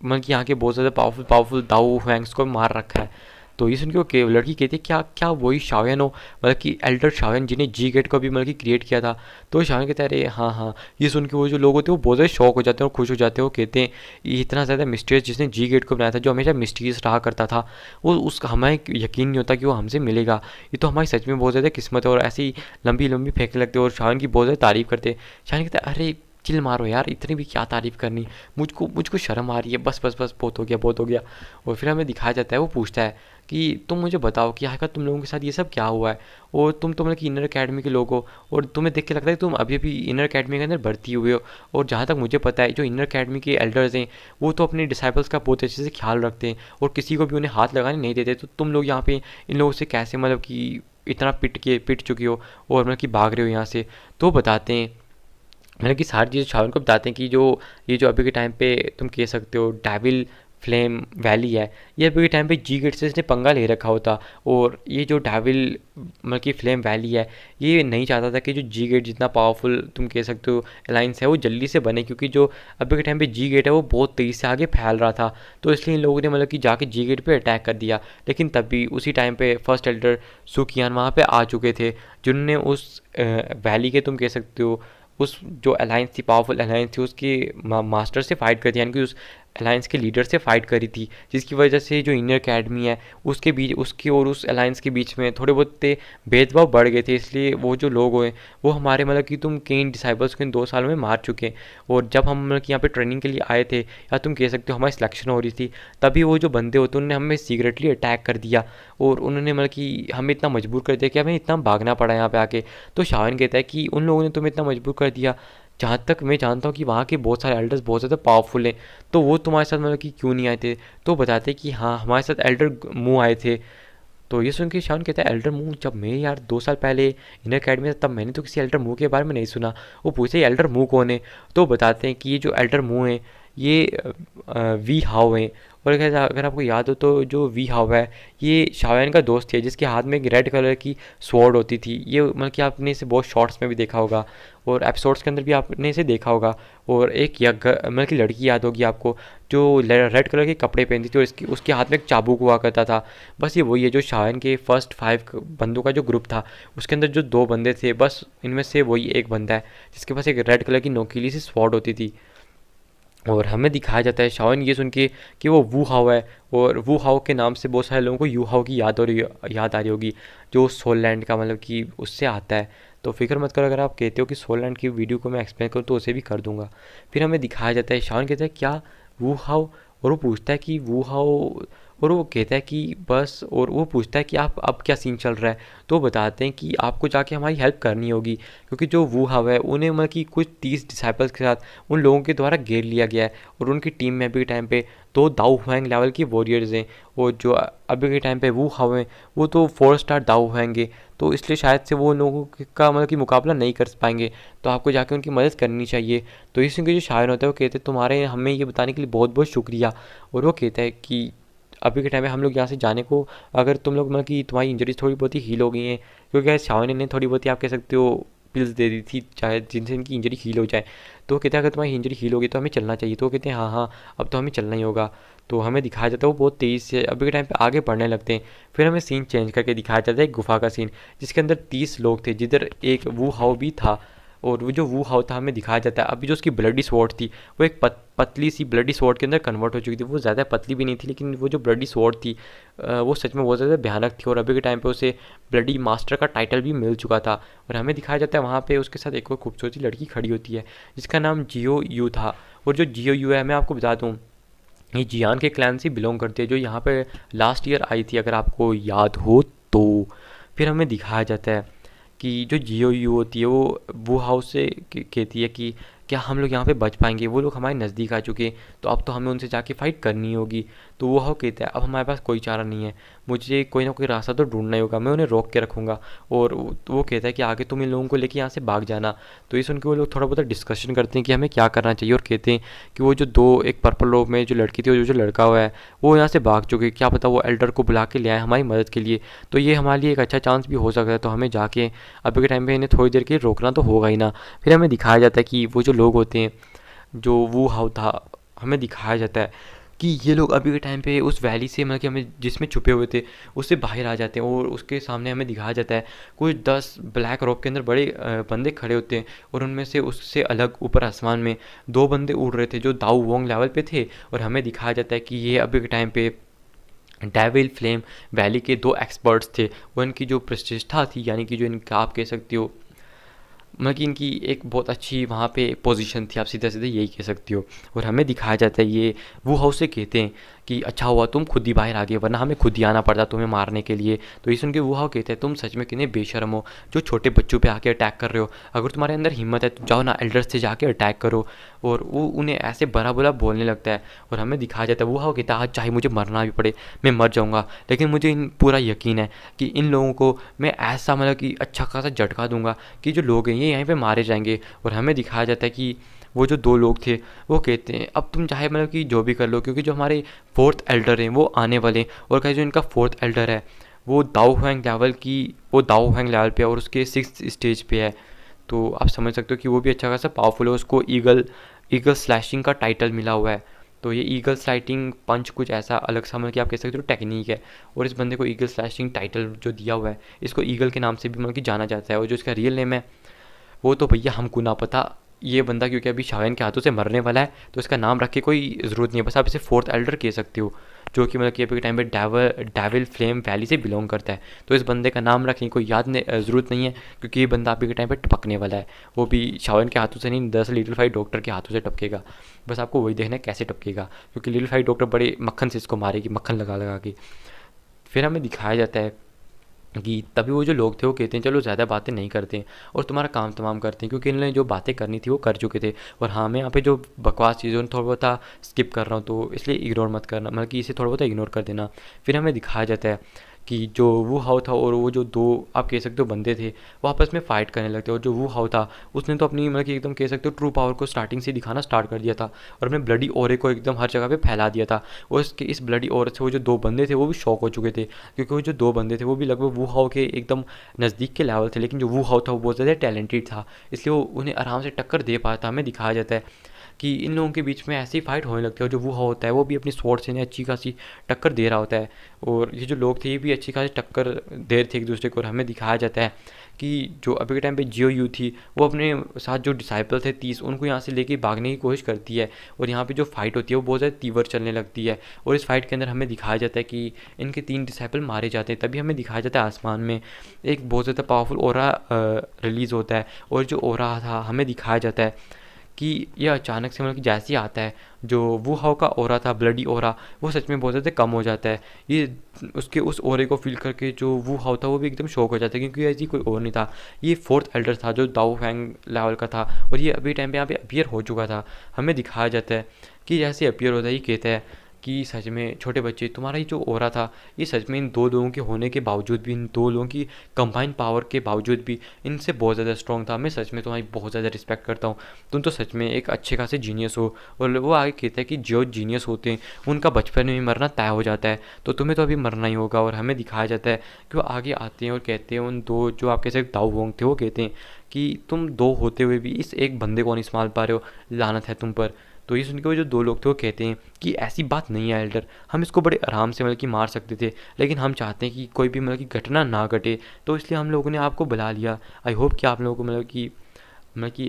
मतलब कि यहाँ के बहुत ज़्यादा पावरफुल पावरफुल दाऊ हैंग्स को मार रखा है। तो ये सुन के वो लड़की कहती है क्या क्या वही शाओयान हो, मतलब कि एल्डर शाओयान जिन्हें जी गेट को भी मतलब कि क्रिएट किया था। तो शाओयान कहता है अरे हाँ हाँ। ये सुन के वो जो लोग होते हैं वो बहुत ज़्यादा शौक हो जाते हैं और खुश हो जाते हैं। वो कहते हैं ये इतना ज़्यादा मिस्टीरियस जिसने जी गेट को बनाया था, जो हमेशा मिस्टीरियस रहा करता था, वो उसका हमें यकीन नहीं होता कि वो हमसे मिलेगा। ये तो हमारी सच में बहुत ज़्यादा किस्मत है। और ऐसे ही लंबी लंबी फेंकने लगते हैं और शाओयान की बहुत ज़्यादा तारीफ़ करते हैं। शाओयान कहता है अरे चिल मारो यार, इतनी भी क्या तारीफ़ करनी, मुझको मुझको शर्म आ रही है, बस बस बस बहुत हो गया बहुत हो गया। और फिर हमें दिखाया जाता है, वो पूछता है कि तुम मुझे बताओ कि आखिर तुम लोगों के साथ ये सब क्या हुआ है, और तुम तो मतलब कि इनर अकेडमी के लोग हो, और तुम्हें देख के लगता है कि तुम अभी अभी इनर अकेडमी के अंदर भर्ती हुए हो। और जहाँ तक मुझे पता है जो इनर अकेडमी के एल्डर्स हैं वो तो अपने डिसाइपल्स का बहुत अच्छे से ख्याल रखते हैं और किसी को भी उन्हें हाथ लगाने नहीं देते। तो तुम लोग यहाँ पे इन लोगों से कैसे मतलब कि इतना पिट चुके हो और मतलब कि भाग रहे हो यहाँ से। तो बताते हैं मतलब कि सारी चीज़ें शावन को बताते हैं कि जो ये जो अभी के टाइम पे तुम कह सकते हो डेविल फ्लेम वैली है, ये अभी के टाइम पे जी गेट से इसने पंगा ले रखा होता। और ये जो डेविल मतलब कि फ्लेम वैली है, ये नहीं चाहता था कि जो जी गेट जितना पावरफुल तुम कह सकते हो अलाइंस है वो जल्दी से बने, क्योंकि जो अभी के टाइम पे जी गेट है वो बहुत तेज़ी से आगे फैल रहा था। तो इसलिए इन लोगों ने मतलब कि जाके जी गेट पे अटैक कर दिया। लेकिन तब भी उसी टाइम पे फर्स्ट एल्डर सुकियान वहाँ पे आ चुके थे, जिन्होंने उस वैली के तुम कह सकते हो उस जो अलायंस थी, पावरफुल अलायंस थी, उसके मास्टर से फाइट करी थी, यानी कि उस अलायंस के लीडर से फाइट करी थी, जिसकी वजह से जो इनर अकेडमी है उसके बीच, उसके और उस अलायंस के बीच में थोड़े बहुत भेदभाव बढ़ गए थे। इसलिए वो जो लोग हुए वो हमारे मतलब कि तुम कई डिसाइबल्स को इन 2 सालों में मार चुके हैं। और जब हम मतलब कि यहाँ पे ट्रेनिंग के लिए आए थे, या तुम कह सकते हो हमारी सिलेक्शन हो रही थी, तभी वो जो बंदे होते उन्होंने हमें सीक्रेटली अटैक कर दिया और उन्होंने मतलब कि हमें इतना मजबूर कर दिया कि हमें इतना भागना पड़ा यहाँ पे आके। तो शावन कहता है कि उन लोगों ने तुम्हें इतना मजबूर कर दिया, जहाँ तक मैं जानता हूँ कि वहाँ के बहुत सारे एल्डर्स बहुत ज़्यादा पावरफुल हैं, तो वो तुम्हारे साथ मतलब कि क्यों नहीं आए थे। तो बताते कि हाँ हमारे साथ एल्डर मुँह आए थे। तो ये सुन के शान कहता है एल्डर मूव, जब मैं यार 2 साल पहले इनर अकेडमी में था, तब मैंने तो किसी एल्डर मूव के बारे में नहीं सुना। वो पूछे एल्डर मूव कौन है। तो बताते हैं कि ये जो एल्डर मूव है ये वी हाउ है। और अगर आपको याद हो तो जो वी हाउ है ये शाओयान का दोस्त है, जिसके हाथ में एक रेड कलर की स्वॉर्ड होती थी। ये मतलब कि आपने इसे बहुत शॉर्ट्स में भी देखा होगा और एपिसोड्स के अंदर भी आपने इसे देखा होगा। और एक मतलब कि लड़की याद होगी आपको जो रेड कलर के कपड़े पहनती थी और इसकी उसके हाथ में एक चाबुक हुआ करता था। बस ये वही है जो शाओयान के फर्स्ट 5 बंदों का जो ग्रुप था, उसके अंदर जो 2 बंदे थे, बस इनमें से वही एक बंदा है जिसके पास एक रेड कलर की नोकीली सी स्वॉर्ड होती थी। और हमें दिखाया जाता है शाओन ये सुन के कि वो वू हाओ है, और वू हाओ के नाम से बहुत सारे लोगों को यू हाओ की याद आ रही होगी, जो सोल लैंड का मतलब कि उससे आता है। तो फिक्र मत करो, अगर आप कहते हो कि सोल लैंड की वीडियो को मैं एक्सप्लेन करूँ तो उसे भी कर दूंगा। फिर हमें दिखाया जाता है शाओन कहता है क्या वू हाओ, और वो पूछता है कि वू हाओ, और वो कहता है कि बस, और वो पूछता है कि आप अब क्या सीन चल रहा है। तो बताते हैं कि आपको जाके हमारी हेल्प करनी होगी, क्योंकि जो वू हाव है उन्हें मतलब कि कुछ 30 डिसाइपल्स के साथ उन लोगों के द्वारा घेर लिया गया है। और उनकी टीम में अभी के टाइम पे 2 दाऊ हुएंग लेवल की वॉरियर्स हैं, और जो अभी के टाइम पे वू हाव हैं वो तो 4 स्टार दाऊ होंगे। तो इसलिए शायद से वो लोगों का मतलब कि मुकाबला नहीं कर पाएंगे, तो आपको जाके उनकी मदद करनी चाहिए। तो इसके जो शायर होता है वो कहते हैं तुम्हारे हमें ये बताने के लिए बहुत बहुत शुक्रिया। और वो कहता है कि अभी के टाइम में हम लोग यहाँ से जाने को, अगर तुम लोग मतलब कि तुम्हारी इंजरीज थोड़ी बहुत ही हील हो गई हैं, क्योंकि शाओन ने थोड़ी बहुत ही आप कह सकते हो पिल्स दे दी थी चाहे जिनसे इनकी इंजरी हील हो जाए। तो कहते हैं अगर तुम्हारी इंजरी हील होगी तो हमें चलना चाहिए। तो कहते हैं हाँ हाँ अब तो हमें चलना ही होगा। तो हमें दिखाया जाता है वो बहुत तेज़ से अभी के टाइम पे आगे बढ़ने लगते हैं। फिर हमें सीन चेंज करके दिखाया जाता है एक गुफा का सीन, जिसके अंदर 30 लोग थे, जिधर एक वू हाउ भी था। और वो जो वू हाउ था हमें दिखाया जाता है अभी जो उसकी ब्लडी स्वॉर्ड थी वो एक पतली सी ब्लडी स्वॉर्ड के अंदर कन्वर्ट हो चुकी थी। वो ज़्यादा पतली भी नहीं थी, लेकिन वो जो ब्लडी स्वॉर्ड थी वो सच में बहुत ज़्यादा भयानक थी। और अभी के टाइम पे उसे ब्लडी मास्टर का टाइटल भी मिल चुका था। और हमें दिखाया जाता है वहाँ पे उसके साथ एक और खूबसूरती लड़की खड़ी होती है, जिसका नाम जियो यू था। और जो जियो यू है मैं आपको बता दूँ, ये जियान के क्लैन से बिलोंग करती है, जो यहाँ पे लास्ट ईयर आई थी अगर आपको याद हो तो। फिर हमें दिखाया जाता है कि जो जियो यू होती है वो हाउस से कहती है कि क्या हम लोग यहाँ पे बच पाएंगे, वो लोग हमारे नज़दीक आ चुके हैं, तो अब तो हमें उनसे जाके फ़ाइट करनी होगी। तो वो हाउ कहता है अब हमारे पास कोई चारा नहीं है, मुझे कोई ना कोई रास्ता तो ढूंढना ही होगा, मैं उन्हें रोक के रखूँगा। और वो कहता है कि आगे तुम इन लोगों को लेके यहाँ से भाग जाना। तो ये सुन के वो लोग थोड़ा बहुत डिस्कशन करते हैं कि हमें क्या करना चाहिए, और कहते हैं कि वो जो दो एक पर्पल रोब में जो लड़की थी और जो लड़का हुआ है वो यहाँ से भाग चुके, क्या पता वो एल्डर को बुला के ले आए हमारी मदद के लिए। तो ये हमारे लिए एक अच्छा चांस भी हो सकता है, तो हमें जाके अभी के टाइम पे इन्हें थोड़ी देर के लिए रोकना तो होगा ही ना। फिर हमें दिखाया जाता है कि वो जो लोग होते हैं, जो वो हाउ था, हमें दिखाया जाता है कि ये लोग अभी के टाइम पे उस वैली से मतलब कि हमें जिसमें छुपे हुए थे उससे बाहर आ जाते हैं, और उसके सामने हमें दिखाया जाता है कुछ 10 ब्लैक रॉब के अंदर बड़े बंदे खड़े होते हैं, और उनमें से उससे अलग ऊपर आसमान में 2 बंदे उड़ रहे थे जो दाऊ वोंग लेवल पे थे। और हमें दिखाया जाता है कि ये अभी के टाइम पे डेविल फ्लेम वैली के 2 एक्सपर्ट्स थे। वो इनकी जो प्रतिष्ठा थी, यानी कि जो इनका आप कह सकते हो मतलब कि इनकी एक बहुत अच्छी वहाँ पे पोजीशन थी, आप सीधे सीधे यही कह सकती हो। और हमें दिखाया जाता है ये वो हाउस से कहते हैं कि अच्छा हुआ तुम खुद ही बाहर आ गए, वरना हमें खुद ही आना पड़ता तुम्हें मारने के लिए। तो ये सुन के वो हाउ कहते हैं तुम सच में कितने बेशर्म हो जो छोटे बच्चों पे आके अटैक कर रहे हो, अगर तुम्हारे अंदर हिम्मत है तो जाओ ना एल्डर्स से जाके अटैक करो। और वो उन्हें ऐसे भला बुरा बोलने लगता है। और हमें दिखाया जाता है वो हाउ कहता है आज चाहे मुझे मरना भी पड़े मैं मर जाऊँगा, लेकिन मुझे पूरा यकीन है कि इन लोगों को मैं ऐसा मतलब कि अच्छा खासा झटका दूंगा कि जो लोग हैं ये यहीं पे मारे जाएंगे। और हमें दिखाया जाता है कि वो जो 2 लोग थे वो कहते हैं अब तुम चाहे मतलब कि जो भी कर लो, क्योंकि जो हमारे 4th एल्डर हैं वो आने वाले हैं, और कहीं जो इनका 4th एल्डर है वो दाओ हैंग लेवल की वो दाओ हैंग लेवल पे है और उसके 6th स्टेज पे है। तो आप समझ सकते हो कि वो भी अच्छा खासा पावरफुल है, उसको ईगल ईगल स्लैशिंग का टाइटल मिला हुआ है। तो ये ईगल स्लाइटिंग पंच कुछ ऐसा अलग सा मतलब कि आप कह सकते हो टेक्निक है, और इस बंदे को ईगल स्लैशिंग टाइटल जो दिया हुआ है इसको ईगल के नाम से भी मतलब कि जाना जाता है। और जो इसका रियल नेम है वो तो भैया हमको ना पता, ये बंदा क्योंकि अभी शावेन के हाथों से मरने वाला है तो इसका नाम रख के कोई ज़रूरत नहीं है, बस आप इसे 4th एल्डर कह सकते हो, जो कि मतलब कि अभी के टाइम पे डेविल फ्लेम वैली से बिलोंग करता है। तो इस बंदे का नाम रखने की कोई ज़रूरत नहीं है, क्योंकि ये बंदा अभी के टाइम पे टपकने वाला है, वो भी शावेन के हाथों से नहीं, 10 लिटिल फाइट डॉक्टर के हाथों से टपकेगा। बस आपको वही देखना है कैसे टपकेगा, क्योंकि लिटिल फाइट डॉक्टर बड़े मक्खन से इसको मारेगी, मक्खन लगा लगा के। फिर हमें दिखाया जाता है कि तभी वो जो लोग थे वो कहते हैं चलो ज़्यादा बातें नहीं करते हैं और तुम्हारा काम तमाम करते हैं, क्योंकि इन्होंने जो बातें करनी थी वो कर चुके थे। और हाँ, मैं यहाँ पे जो बकवास चीज़ों थोड़ा बहुत स्किप कर रहा हूँ, तो इसलिए इग्नोर मत करना, मतलब कि इसे थोड़ा बहुत इग्नोर कर देना। फिर हमें दिखाया जाता है कि जो वू हाउ था और वो जो 2 आप कह सकते हो बंदे थे वो आपस में फ़ाइट करने लगते, और जो वू हाउ था उसने तो अपनी मतलब कि एकदम कह सकते हो ट्रू पावर को स्टार्टिंग से दिखाना स्टार्ट कर दिया था, और अपने ब्लडी ऑरे को एकदम हर जगह पे फैला दिया था। और इसके इस ब्लडी ऑरे से वो जो 2 बंदे थे वो भी शॉक हो चुके थे, क्योंकि वो जो 2 बंदे थे वो भी लगभग वू हाउ के एकदम नज़दीक के लेवल थे, लेकिन जो वू हाउ था वो बहुत ज़्यादा टैलेंटेड था, इसलिए वो उन्हें आराम से टक्कर दे पाया था। हमें दिखाया जाता है कि इन लोगों के बीच में ऐसी फाइट होने लगती है, और जो वो होता है वो भी अपनी स्वॉर्ड से अच्छी खासी टक्कर दे रहा होता है, और ये जो लोग थे ये भी अच्छी खासी टक्कर दे रहे थे एक दूसरे को। और हमें दिखाया जाता है कि जो अभी के टाइम पे जियो यू थी वो अपने साथ जो डिसाइपल थे 30 उनको यहाँ से लेके भागने की कोशिश करती है, और यहाँ पे जो फाइट होती है वो बहुत ज़्यादा तीव्र चलने लगती है। और इस फाइट के अंदर हमें दिखाया जाता है कि इनके 3 डिसाइपल मारे जाते हैं। तभी हमें दिखाया जाता है आसमान में एक बहुत ज़्यादा पावरफुल ओरा रिलीज़ होता है, और जो ओरा था हमें दिखाया जाता है कि यह अचानक से मतलब कि जैसे ही आता है जो वो हाउ का ओरा था, ब्लडी ओरा, वो सच में बहुत ज़्यादा कम हो जाता है। ये उसके उस ओरे को फील करके जो वो हाउ था वो भी एकदम शॉक हो जाता है, क्योंकि ऐसी कोई और नहीं था, ये 4th एल्डर था जो दाओ फैंग लेवल का था, और ये अभी टाइम पे यहाँ पे अपीयर हो चुका था। हमें दिखाया जाता है कि जैसे अपीयर होता है ये कहता है कि सच में छोटे बच्चे तुम्हारा ये जो ओरा था ये सच में इन 2 लोगों के होने के बावजूद भी, इन 2 लोगों की कंबाइंड पावर के बावजूद भी इनसे बहुत ज़्यादा स्ट्रॉन्ग था। मैं सच में तुम्हारी बहुत ज़्यादा रिस्पेक्ट करता हूँ, तुम तो सच में एक अच्छे खासे जीनियस हो। और वो आगे कहता है कि जो जीनियस होते हैं उनका बचपन में ही मरना तय हो जाता है, तो तुम्हें तो अभी मरना ही होगा। और हमें दिखाया जाता है कि वो आगे आते हैं और कहते हैं उन 2 जो आपके साथ दाऊ वोंग थे वो कहते हैं कि तुम 2 होते हुए भी इस एक बंदे को नहीं संभाल पा रहे हो, लानत है तुम पर। तो ये सुन के वो जो 2 लोग थे वो कहते हैं कि ऐसी बात नहीं है एल्डर, हम इसको बड़े आराम से मतलब कि मार सकते थे, लेकिन हम चाहते हैं कि कोई भी मतलब कि घटना ना घटे, तो इसलिए हम लोगों ने आपको बुला लिया। आई होप कि आप लोगों को मतलब कि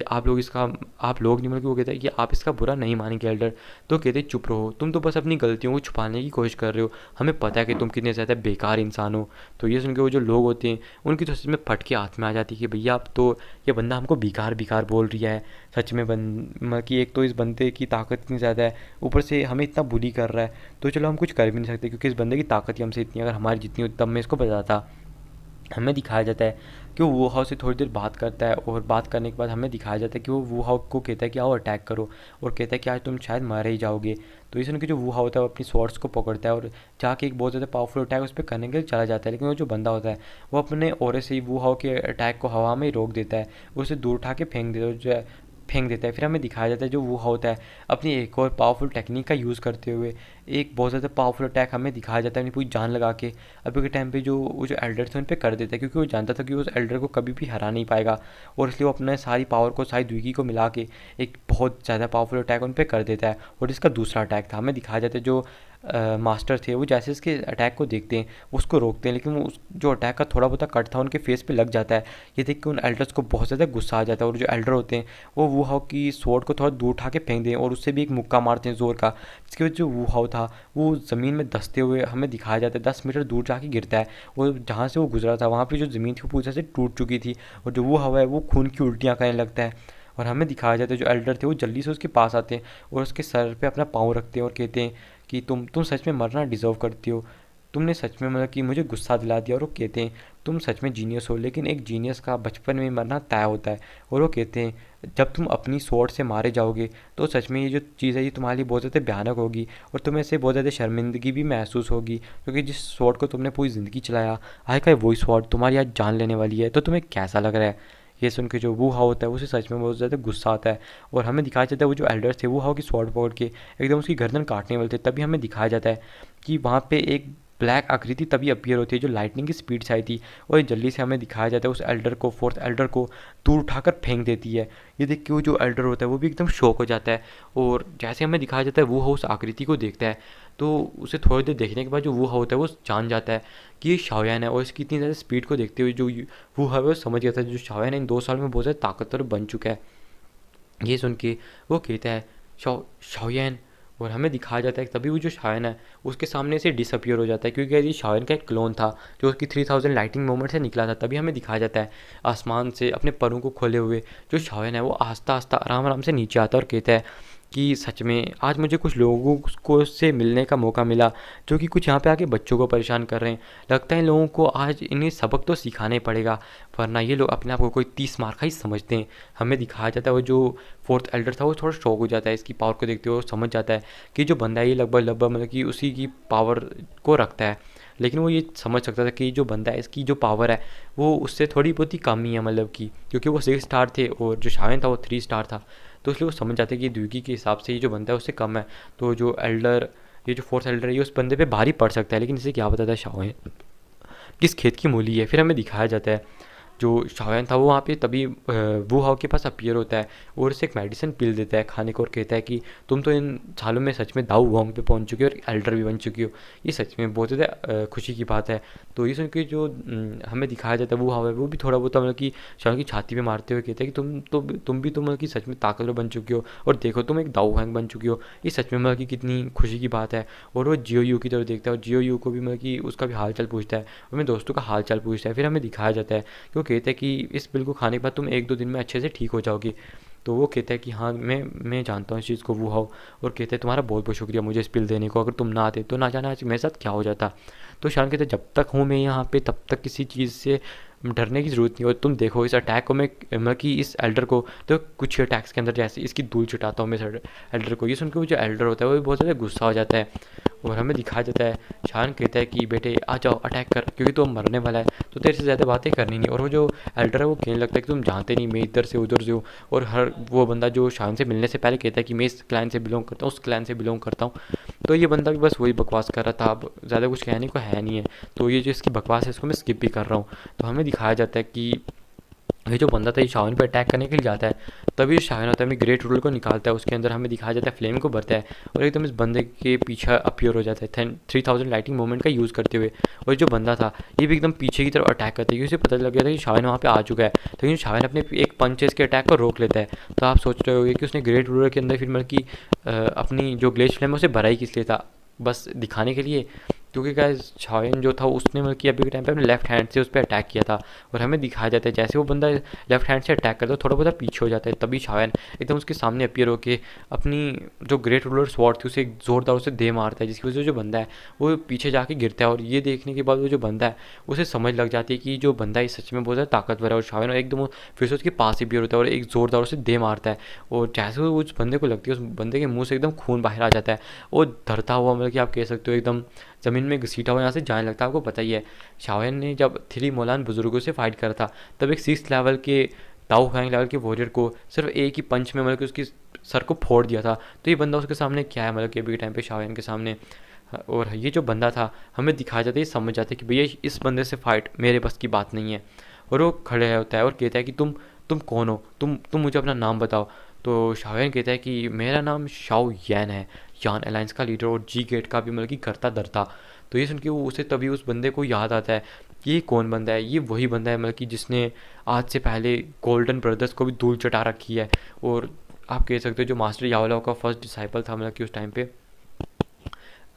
आप लोग इसका आप लोग नहीं मतलब कि वो कहते हैं कि आप इसका बुरा नहीं मानेंगे एल्डर। तो कहते चुप रहो, तुम तो बस अपनी गलतियों को छुपाने की कोशिश कर रहे हो, हमें पता है कि तुम कितने ज़्यादा बेकार इंसान हो। तो ये सुन के वो जो लोग होते हैं उनकी तो सच में फट के हाथ में आ जाती है कि भैया आप तो ये बंदा हमको बेकार बेकार बोल रहा है। सच में मतलब कि एक तो इस बंदे की ताकत इतनी ज़्यादा है, ऊपर से हमें इतना बुली कर रहा है, तो चलो हम कुछ कर भी नहीं सकते, क्योंकि इस बंदे की ताकत ही हमसे इतनी, अगर हमारी जितनी होती तब मैं इसको बताता। हमें दिखाया जाता है कि वो हाउ से थोड़ी देर बात करता है, और बात करने के बाद हमें दिखाया जाता है कि वो हाउ को कहता है कि आओ अटैक करो, और कहता है कि आज तुम शायद मारे ही जाओगे। तो इस उनके जो वो होता है वो अपनी स्वॉर्ड्स को पकड़ता है और जाके एक बहुत ज़्यादा पावरफुल अटैक उस पर करने के लिए चला जाता है। लेकिन वो जो बंदा होता है वो अपने ओरे से ही वो हाउ के अटैक को हवा में ही रोक देता है, उसे दूर उठा के फेंक देता है। फिर हमें दिखाया जाता है जो वो होता है अपनी एक और पावरफुल टेक्निक का यूज़ करते हुए एक बहुत ज़्यादा पावरफुल अटैक हमें दिखाया जाता है अपनी पूरी जान लगा के अभी के टाइम पे जो वो जो एल्डर थे उन पे कर देता है, क्योंकि वो जानता था कि वो उस एल्डर को कभी भी हरा नहीं पाएगा, और इसलिए वो अपने सारी पावर को सारी द्विगी को मिला के एक बहुत ज़्यादा पावरफुल अटैक उन पे कर देता है। और इसका दूसरा अटैक था हमें दिखाया जाता है जो मास्टर थे वो जैसे इसके अटैक को देखते हैं उसको रोकते हैं, लेकिन वो उस जो अटैक का थोड़ा बहुत कट था उनके फेस पे लग जाता है। ये देख के उन एल्डर्स को बहुत ज़्यादा गुस्सा आ जाता है, और जो एल्डर होते हैं वो वूहाओ की स्वॉर्ड को थोड़ा दूर उठा के फेंक दें और उससे भी एक मुक्का मारते हैं ज़ोर का, जिसकी वजह से जो वूहाओ था वो ज़मीन में धंसते हुए हमें दिखाया जाता है 10 मीटर दूर जाके गिरता है। और जहाँ से वो गुजरा था वहाँ पर जो ज़मीन थी वो पूरी तरह से टूट चुकी थी, और जो वो हवा है वो खून की उल्टियाँ करने लगता है। और हमें दिखाया जाता है जो एल्डर थे वो जल्दी से उसके पास आते हैं और उसके सर पे अपना पाँव रखते हैं और कहते हैं कि तुम सच में मरना डिज़र्व करती हो, तुमने सच में मतलब कि मुझे गुस्सा दिला दिया। और वो कहते हैं तुम सच में जीनियस हो, लेकिन एक जीनियस का बचपन में मरना तय होता है। और वो कहते हैं जब तुम अपनी स्वॉर्ड से मारे जाओगे तो सच में ये जो चीज़ है ये तुम्हारे लिए बहुत ज़्यादा भयानक होगी, और तुम्हें इससे बहुत ज़्यादा शर्मिंदगी भी महसूस होगी, क्योंकि जिस स्वॉर्ड को तुमने पूरी ज़िंदगी चलाया आखिरकार वही स्वॉर्ड तुम्हारी आज जान लेने वाली है। तो तुम्हें कैसा लग रहा है? ये सुन के जो वो हाउ होता है उसे सच में बहुत ज़्यादा गुस्सा आता है, और हमें दिखाया जाता है वो जो एल्डर्स थे वो हाउ की स्वॉर्ड पकड़ के एकदम उसकी गर्दन काटने वाले थे। तभी हमें दिखाया जाता है कि वहाँ पे एक ब्लैक आकृति तभी अपीयर होती है जो लाइटनिंग की स्पीड से आई थी, और जल्दी से हमें दिखाया जाता है उस एल्डर को, फोर्थ एल्डर को दूर उठाकर फेंक देती है। ये देख के वो जो एल्डर होता है वो भी एकदम शॉक हो जाता है, और जैसे हमें दिखाया जाता है वो हाउ उस आकृति को देखता है तो उसे थोड़ी देर देखने के बाद जो वो होता है वो जान जाता है कि ये शाओयान है, और इसकी इतनी ज़्यादा स्पीड को देखते हुए जो वो है वो समझ गया था जो शाओयान है इन 2 साल में बहुत ज़्यादा ताकतवर बन चुका है। ये सुन के वो कहता है शाओयान, और हमें दिखाया जाता है कि तभी वो जो शाओयान है उसके सामने से डिसअपियर हो जाता है, क्योंकि ये शाओयान का एक क्लोन था जो उसकी 3000 लाइटिंग मोमेंट से निकला था। तभी हमें दिखाया जाता है आसमान से अपने परों को खोले हुए जो शाओयान है वो आस्ता आस्ता आराम आराम से नीचे आता है और कहता है कि सच में आज मुझे कुछ लोगों को से मिलने का मौका मिला जो कि कुछ यहाँ पे आके बच्चों को परेशान कर रहे हैं। लगता है इन लोगों को आज इन्हें सबक तो सिखाना ही पड़ेगा, वरना ये लोग अपने आप को कोई 30 मार का ही समझते हैं। हमें दिखाया जाता है वो जो फोर्थ एल्डर था वो थोड़ा शॉक हो जाता है इसकी पावर को देखते हुए, वो समझ जाता है कि जो बंदा है ये लगभग लगभग मतलब कि उसी की पावर को रखता है। लेकिन वो ये समझ सकता था कि जो बंदा है इसकी जो पावर है वो उससे थोड़ी बहुत ही कम ही है, मतलब कि क्योंकि वो 6 स्टार थे और जो शायन था वो 3 स्टार था, तो इसलिए वो समझ जाते हैं कि द्विगी के हिसाब से ये जो बंदा है उससे कम है। तो जो एल्डर ये जो फोर्थ एल्डर है ये उस बंदे पे भारी पड़ सकता है, लेकिन इसे क्या पता था शाओ किस खेत की मूली है। फिर हमें दिखाया जाता है जो शाओयान था वो वहाँ पे तभी वो हाउ के पास अपीयर होता है और उसे एक मेडिसिन पिल देता है खाने को, और कहता है कि तुम तो इन सालों में सच में दाऊ वोंग पे पहुँच चुकी हो और एल्डर भी बन चुकी हो, ये सच में बहुत ज़्यादा खुशी की बात है। तो ये सुन के जो हमें दिखाया जाता है वो हाउ है वो भी थोड़ा बहुत मतलब कि शाओयान की छाती पे मारते हुए कहता है कि तुम भी तो मतलब कि सच में ताकतवर बन चुकी हो, और देखो तुम एक दाऊ वोंग बन चुकी हो, ये सच में मतलब कि कितनी खुशी की बात है। और वो जियो यू की तरफ देखता है और जियो यू को भी मतलब कि उसका भी हाल चाल पूछता है और मेरे दोस्तों का हाल चाल पूछता है। फिर हमें दिखाया जाता है कि वो कहते हैं कि इस पिल को खाने के बाद तुम 1-2 दिन में अच्छे से ठीक हो जाओगी। तो वो कहता है कि हाँ मैं जानता हूँ इस चीज़ को वो हाउ, और कहते हैं तुम्हारा बहुत बहुत शुक्रिया मुझे इस पिल देने को, अगर तुम ना आते तो ना जाना आज मेरे साथ क्या हो जाता। तो शान कहते हैं जब तक हूँ मैं यहाँ पे तब तक किसी चीज़ से डरने की ज़रूरत नहीं। और तुम देखो इस अटैक को मैं मतलब कि इस एल्डर को तो कुछ अटैक्स के अंदर जैसे इसकी धूल छिटाता हूँ मैं एल्डर को। ये सुन के वो जो एल्डर होता है वो भी बहुत ज़्यादा गुस्सा हो जाता है, और हमें दिखाया जाता है शान कहता है कि बेटे आ जाओ अटैक कर, क्योंकि तो मरने वाला है तो तेरे से ज़्यादा बातें करनी नहीं। और वो जो एल्डर है वो कहने लगता है कि तुम जानते नहीं मैं इधर से उधर से हूँ, और हर वो बंदा जो शान से मिलने से पहले कहता है कि मैं इस क्लैन से बिलोंग करता हूँ उस क्लैन से बिलोंग करता हूँ। तो ये बंदा भी बस वही बकवास कर रहा था, अब ज़्यादा कुछ कहने को है नहीं है, तो ये जो इसकी बकवास है इसको मैं स्किप भी कर रहा हूँ। तो हमें दिखाया जाता है कि ये जो बंदा था ये शाओन पे अटैक करने के लिए जाता है, तभी शाओन होता है अपनी ग्रेट रूल को निकालता है, उसके अंदर हमें दिखाया जाता है फ्लेम को भरता है और एकदम इस बंदे के पीछे अपीयर हो जाता है 3000 लाइटिंग मोमेंट का यूज़ करते हुए। और जो बंदा था ये भी एकदम पीछे की तरफ अटैक करता है, क्योंकि उसे पता लग गया था कि शाओन वहाँ पे आ चुका है, लेकिन शाओन अपने एक पंच इसके अटैक को रोक लेता है। तो आप सोच रहे होगे कि उसने ग्रेट रूलर के अंदर फिर मतलब कि अपनी जो ग्लेश फ्लेम है उसे भरा ही किस लिए था, बस दिखाने के लिए। क्योंकि गाइस शाओयन जो था उसने मतलब कि अभी के टाइम पे अपने लेफ्ट हैंड से उस पर अटैक किया था, और हमें दिखाया जाता है जैसे वो बंदा लेफ्ट हैंड से अटैक करता है थोड़ा बहुत पीछे हो जाता है, तभी शाओयन एकदम उसके सामने अपीयर होकर अपनी जो ग्रेट रूलर स्वॉर्ड थी उसे ज़ोरदार उसे दे मारता है, जिसकी वजह से जो बंदा है वो पीछे जाके गिरता है। और ये देखने के बाद वो जो बंदा है उसे समझ लग जाती है कि जो बंदा है सच में बहुत ज़्यादा ताकतवर है, और शाओयन एकदम फिर से उसके पास ही अपीयर होता है और एक ज़ोरदार उसे दे मारता है। और जैसे वो उस बंदे को लगती है उस बंदे के मुंह से एकदम खून बाहर आ जाता है, वो धरता हुआ मतलब कि आप कह सकते हो एकदम ज़मीन में घसीटा हुआ यहाँ से जाने लगता है। आपको पता ही है शाओयन ने जब 3 मोलान बुजुर्गों से फाइट करा था तब एक 6th लेवल के ताओ फैंग लेवल के वॉरियर को सिर्फ एक ही पंच में मतलब कि उसकी सर को फोड़ दिया था। तो ये बंदा उसके सामने क्या है, मतलब कि अभी के टाइम पे शाओयन के सामने। और ये जो बंदा था हमें दिखाया जाता है, ये समझ जाता है कि भैया इस बंदे से फाइट मेरे बस की बात नहीं है। और वो खड़े होता है और कहता है कि तुम कौन हो, तुम मुझे अपना नाम बताओ। तो शाओयन कहता है कि मेरा नाम शाओ यैन है, यान अलायंस का लीडर और जी गेट का भी मतलब कि करता धरता। तो ये सुन के वो उसे तभी उस बंदे को याद आता है कि ये कौन बंदा है, ये वही बंदा है मतलब कि जिसने आज से पहले गोल्डन ब्रदर्स को भी धूल चटा रखी है। और आप कह सकते हो जो मास्टर याओलाओ का फर्स्ट डिसाइपल था मतलब कि उस टाइम पे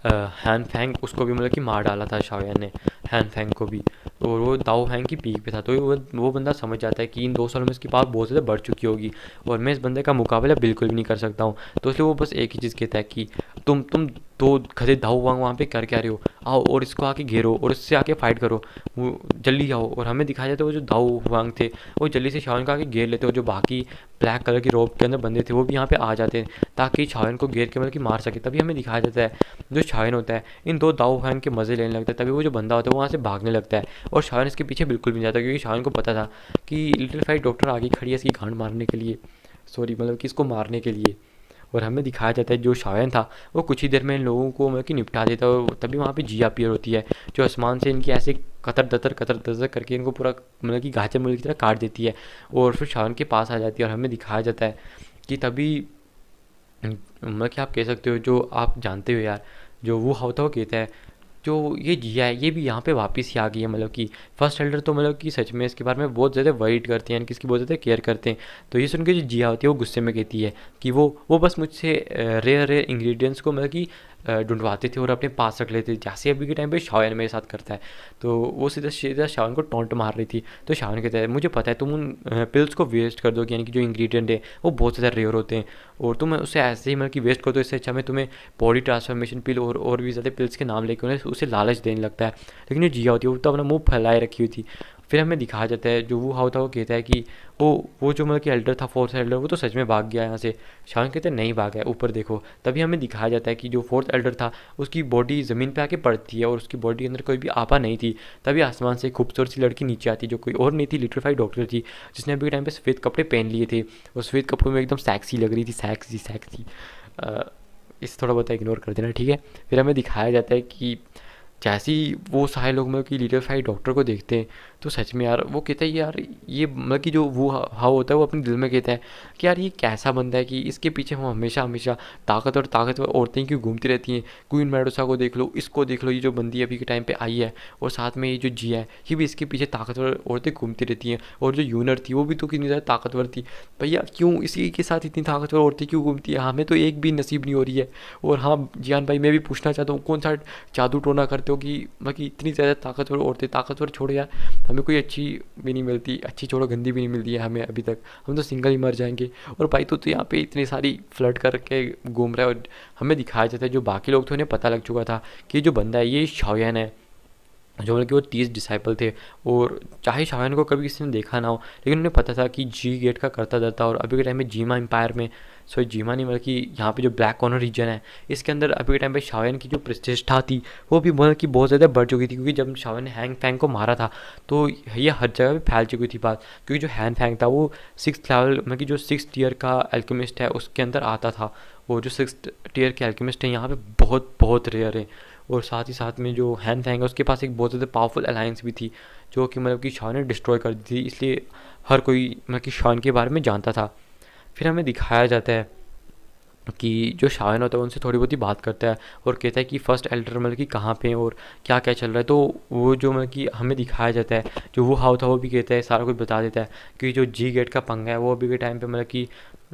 हैन फैंग, उसको भी मतलब कि मार डाला था शाओयन ने, हैन फैंग को भी। और वो दाओ फैंग की पीक पे था। तो वो बंदा समझ जाता है कि इन 2 सालों में इसकी पावर बहुत ज़्यादा बढ़ चुकी होगी और मैं इस बंदे का मुकाबला बिल्कुल भी नहीं कर सकता हूँ। तो इसलिए वो बस एक ही चीज़ कहता है कि तुम 2 गधे दाऊ वांग वहाँ पे कर क्या रहे हो, आओ और इसको आके घेरो और इससे आके फाइट करो, वो जल्दी आओ। और हमें दिखाया जाता है वो जो दाऊ वांग थे वो जल्दी से शाओयन को आके घेर लेते, और जो बाकी ब्लैक कलर की रोब के अंदर बंदे थे वो भी यहाँ पे आ जाते हैं ताकि शाओयन को घेर के मतलब कि मार सके। तभी हमें दिखाया जाता है जो शाओयन होता है इन 2 दाऊ फैन के मज़े लेने लगता है, तभी वो जो बंदा होता है वो वहाँ से भागने लगता है। और शाओयन इसके पीछे बिल्कुल भी नहीं जाता क्योंकि शाओयन को पता था कि लिटिल फाइट डॉक्टर आगे खड़ी है इसकी गांड मारने के लिए, सॉरी मतलब कि इसको मारने के लिए। और हमें दिखाया जाता है जो शाओयन था वो कुछ ही देर में इन लोगों को मतलब कि निपटा देता है। और तभी वहाँ पे जी अपीयर होती है जो आसमान से इनकी ऐसे कतर दतर करके इनको पूरा मतलब कि गाजर मूली की तरह काट देती है और फिर शाओयन के पास आ जाती है। और हमें दिखाया जाता है कि तभी मतलब कि आप कह सकते हो जो आप जानते हो यार, जो वो होता वो कहता है जो ये जिया है ये भी यहाँ पे वापस ही आ गई है। मतलब कि फर्स्ट एल्डर तो मतलब कि सच में इसके बारे में बहुत ज़्यादा वरीड करते हैं, यानी कि इसकी बहुत ज़्यादा केयर करते हैं। तो ये सुन के जो जिया होती है वो गुस्से में कहती है कि वो बस मुझसे रेयर इंग्रेडिएंट्स को मतलब कि ढूंढवाते थे और अपने पास रख लेते थे, जैसे अभी के टाइम पे शाओयन मेरे साथ करता है। तो वो सीधा सीधा शाओयन को टॉन्ट मार रही थी। तो शाओयन कहता है मुझे पता है तुम उन पिल्स को वेस्ट कर दोगे, यानी कि जो इंग्रेडिएंट है वो बहुत ज़्यादा रेयर होते हैं और तुम उसे ऐसे ही मतलब कि वेस्ट कर दो, इससे अच्छा मैं तुम्हें बॉडी ट्रांसफॉर्मेशन पिल और भी ज़्यादा पिल्स के नाम लेकर उन्हें उसे लालच देने लगता है। लेकिन जो जिया होती है वो तो अपना मुंह फैलाए रखी हुई थी। फिर हमें दिखाया जाता है जो वो होता है वो कहता है कि वो जो मतलब कि एल्डर था, फोर्थ एल्डर, वो तो सच में भाग गया यहाँ से। शान कहते हैं नहीं भागा है, ऊपर देखो। तभी हमें दिखाया जाता है कि जो फोर्थ एल्डर था उसकी बॉडी ज़मीन पे आके पड़ती है और उसकी बॉडी के अंदर कोई भी आपा नहीं थी। तभी आसमान से एक खूबसूरत सी लड़की नीचे आती जो कोई और नहीं थी, लिट्रिफाइड डॉक्टर थी, जिसने अभी के टाइम पे सफ़ेद कपड़े पहन लिए थे और सफ़ेद कपड़ों में एकदम सेक्सी लग रही थी, सेक्सी। इस थोड़ा बहुत इग्नोर कर देना, ठीक है। फिर हमें दिखाया जाता है कि जैसे ही वो सारे लोग मतलब कि लिट्रिफाइड डॉक्टर को देखते हैं तो सच में यार वो कहता है यार ये मतलब कि जो वो हाव होता है वो अपने दिल में कहता है कि यार ये कैसा बंदा है कि इसके पीछे हम हमेशा ताकतवर औरतें क्यों घूमती रहती हैं। क्वीन मेडुसा को देख लो, इसको देख लो, ये जो बंदी अभी के टाइम पे आई है, और साथ में ये जो जिया है ये भी इसके पीछे ताकतवर औरतें घूमती रहती हैं। और जो यूनर थी वो भी तो कितनी ज़्यादा ताकतवर थी, भैया क्यों इसी के साथ इतनी ताकतवर औरतें क्यों घूमती है, हमें तो एक भी नसीब नहीं हो रही है। और हाँ जियान भाई, मैं भी पूछना चाहता हूँ कौन सा जादू टोना करते हो कि मतलब कि इतनी ज़्यादा ताकतवर औरतें, ताकतवर छोड़ो यार, हमें कोई अच्छी भी नहीं मिलती, अच्छी छोड़ो गंदी भी नहीं मिलती है हमें अभी तक, हम तो सिंगल ही मर जाएंगे। और भाई तो यहाँ पे इतनी सारी फ्लर्ट करके घूम रहा है। और हमें दिखाया जाता है जो बाकी लोग थे उन्हें पता लग चुका था कि जो बंदा है ये शाओयन है, जो मतलब कि वो 30 डिसाइपल थे। और चाहे शाओयन को कभी किसी ने देखा ना हो, लेकिन उन्हें पता था कि जी गेट का करता धरता और अभी के टाइम में जीमा एम्पायर में, सॉरी जीमा नहीं मतलब कि यहाँ पे जो ब्लैक कॉर्नर रीजन है इसके अंदर अभी के टाइम पे शाओयन की जो प्रतिष्ठा थी वो भी मतलब कि बहुत ज़्यादा बढ़ चुकी थी। क्योंकि जब शाओयन ने हैंग फैंग को मारा था तो ये हर जगह पे फैल चुकी थी बात, क्योंकि जो हैंग फैंग था वो 6th लेवल मतलब कि जो 6th टीयर का एल्केमिस्ट है उसके अंदर आता था। वो जो 6th टीयर के एल्केमिस्ट हैं यहाँ पे बहुत बहुत रेयर है। और साथ ही साथ में जो हैन फैंग है उसके पास एक बहुत ज़्यादा पावरफुल अलायंस भी थी जो कि मतलब कि शॉन ने डिस्ट्रॉय कर दी थी, इसलिए हर कोई मतलब कि शॉन के बारे में जानता था। फिर हमें दिखाया जाता है कि जो शाओयन होता है उनसे थोड़ी बहुत ही बात करता है और कहता है कि फर्स्ट एल्डर मतलब कि कहाँ पे और क्या क्या चल रहा है। तो वो जो मतलब कि हमें दिखाया जाता है जो वो हाउ था वो भी कहता है, सारा कुछ बता देता है कि जो जी गेट का पंगा है वो अभी के टाइम पे मतलब कि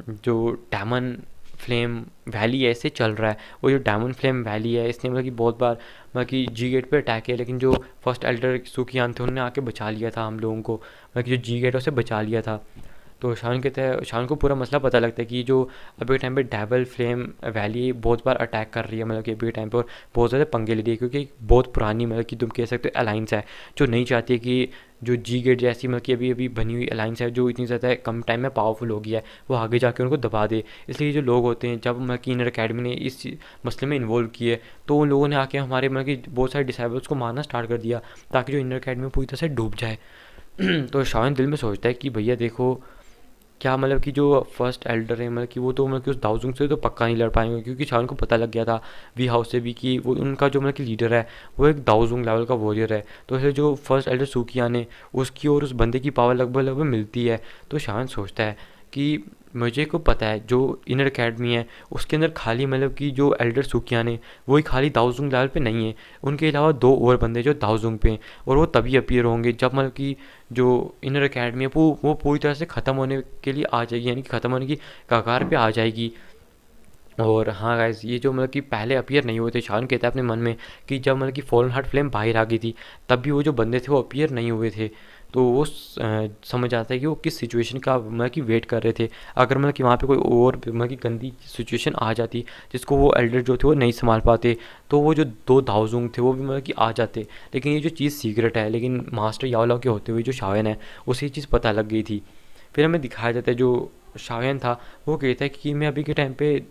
जो टैमन फ्लेम वैली ऐसे चल रहा है। वो जो डायमंड फ्लेम वैली है इसने मतलब कि बहुत बार मतलब कि जी गेट पे अटैक किया, लेकिन जो फर्स्ट एल्डर सुकियान थे उन्होंने आके बचा लिया था हम लोगों को, मतलब कि जो जी गेट है उसे बचा लिया था। तो शान कहते हैं, शान को पूरा मसला पता लगता है कि जो अभी के टाइम पे डेविल फ्लेम वैली बहुत बार अटैक कर रही है, मतलब कि अभी के टाइम पे और बहुत ज़्यादा पंगे ले रही है, क्योंकि बहुत पुरानी मतलब कि तुम कह सकते हो अलाइंस है जो नहीं चाहती है कि जो जी गेट जैसी मतलब कि अभी अभी बनी हुई अलाइंस है जो इतनी ज़्यादा कम टाइम में पावरफुल हो गई है, वो आगे जाके उनको दबा दे। इसलिए जो लोग होते हैं, जब मतलब कि इनर अकेडमी ने इस मसले में इन्वॉल्व किए तो उन लोगों ने आके हमारे मतलब कि बहुत सारे डिसाइबल्स को मारना स्टार्ट कर दिया ताकि जो इनर अकेडमी पूरी तरह से डूब जाए। तो शावन दिल में सोचता है कि भैया देखो, क्या मतलब कि जो फर्स्ट एल्डर है मतलब कि वो तो मतलब कि उस दाऊजुंग से तो पक्का नहीं लड़ पाएंगे, क्योंकि शान को पता लग गया था वी हाउस से भी कि वो उनका जो मतलब कि लीडर है वो एक दाऊजुंग लेवल का वॉरियर है। तो ऐसे जो फर्स्ट एल्डर सूकिया ने उसकी और उस बंदे की पावर लगभग लगभग मिलती है। तो शान सोचता है कि मुझे को पता है जो इनर अकेडमी है उसके अंदर खाली मतलब कि जो एल्डर सूकिया ने वही खाली दाऊजुंग लेवल पे नहीं है, उनके अलावा दो और बंदे जो दाऊजुंग पे हैं, और वो तभी अपीयर होंगे जब मतलब कि जो इनर अकेडमी है वो पूरी तरह से ख़त्म होने के लिए आ जाएगी, यानी कि ख़त्म होने की कगार पे आ जाएगी। और हाँ गाइस, ये जो मतलब कि पहले अपीयर नहीं हुए थे, शान कहता है अपने मन में कि जब मतलब कि फॉलन हार्ट फ्लेम बाहर आ गई थी तब भी वो जो बंदे थे वो अपीयर नहीं हुए थे। तो वो समझ आता है कि वो किस सिचुएशन का मतलब कि वेट कर रहे थे। अगर मतलब कि वहाँ पे कोई और मतलब कि गंदी सिचुएशन आ जाती जिसको वो एल्डर जो थे वो नहीं संभाल पाते, तो वो जो दो दाऊजुंग थे वो भी मतलब कि आ जाते। लेकिन ये जो चीज़ सीक्रेट है, लेकिन मास्टर याओलाओ के होते हुए जो शाओयन है उसे ये चीज़ पता लग गई थी। फिर हमें दिखाया जाता है जो शाओयन था वो कहता है कि मैं अभी के टाइम पे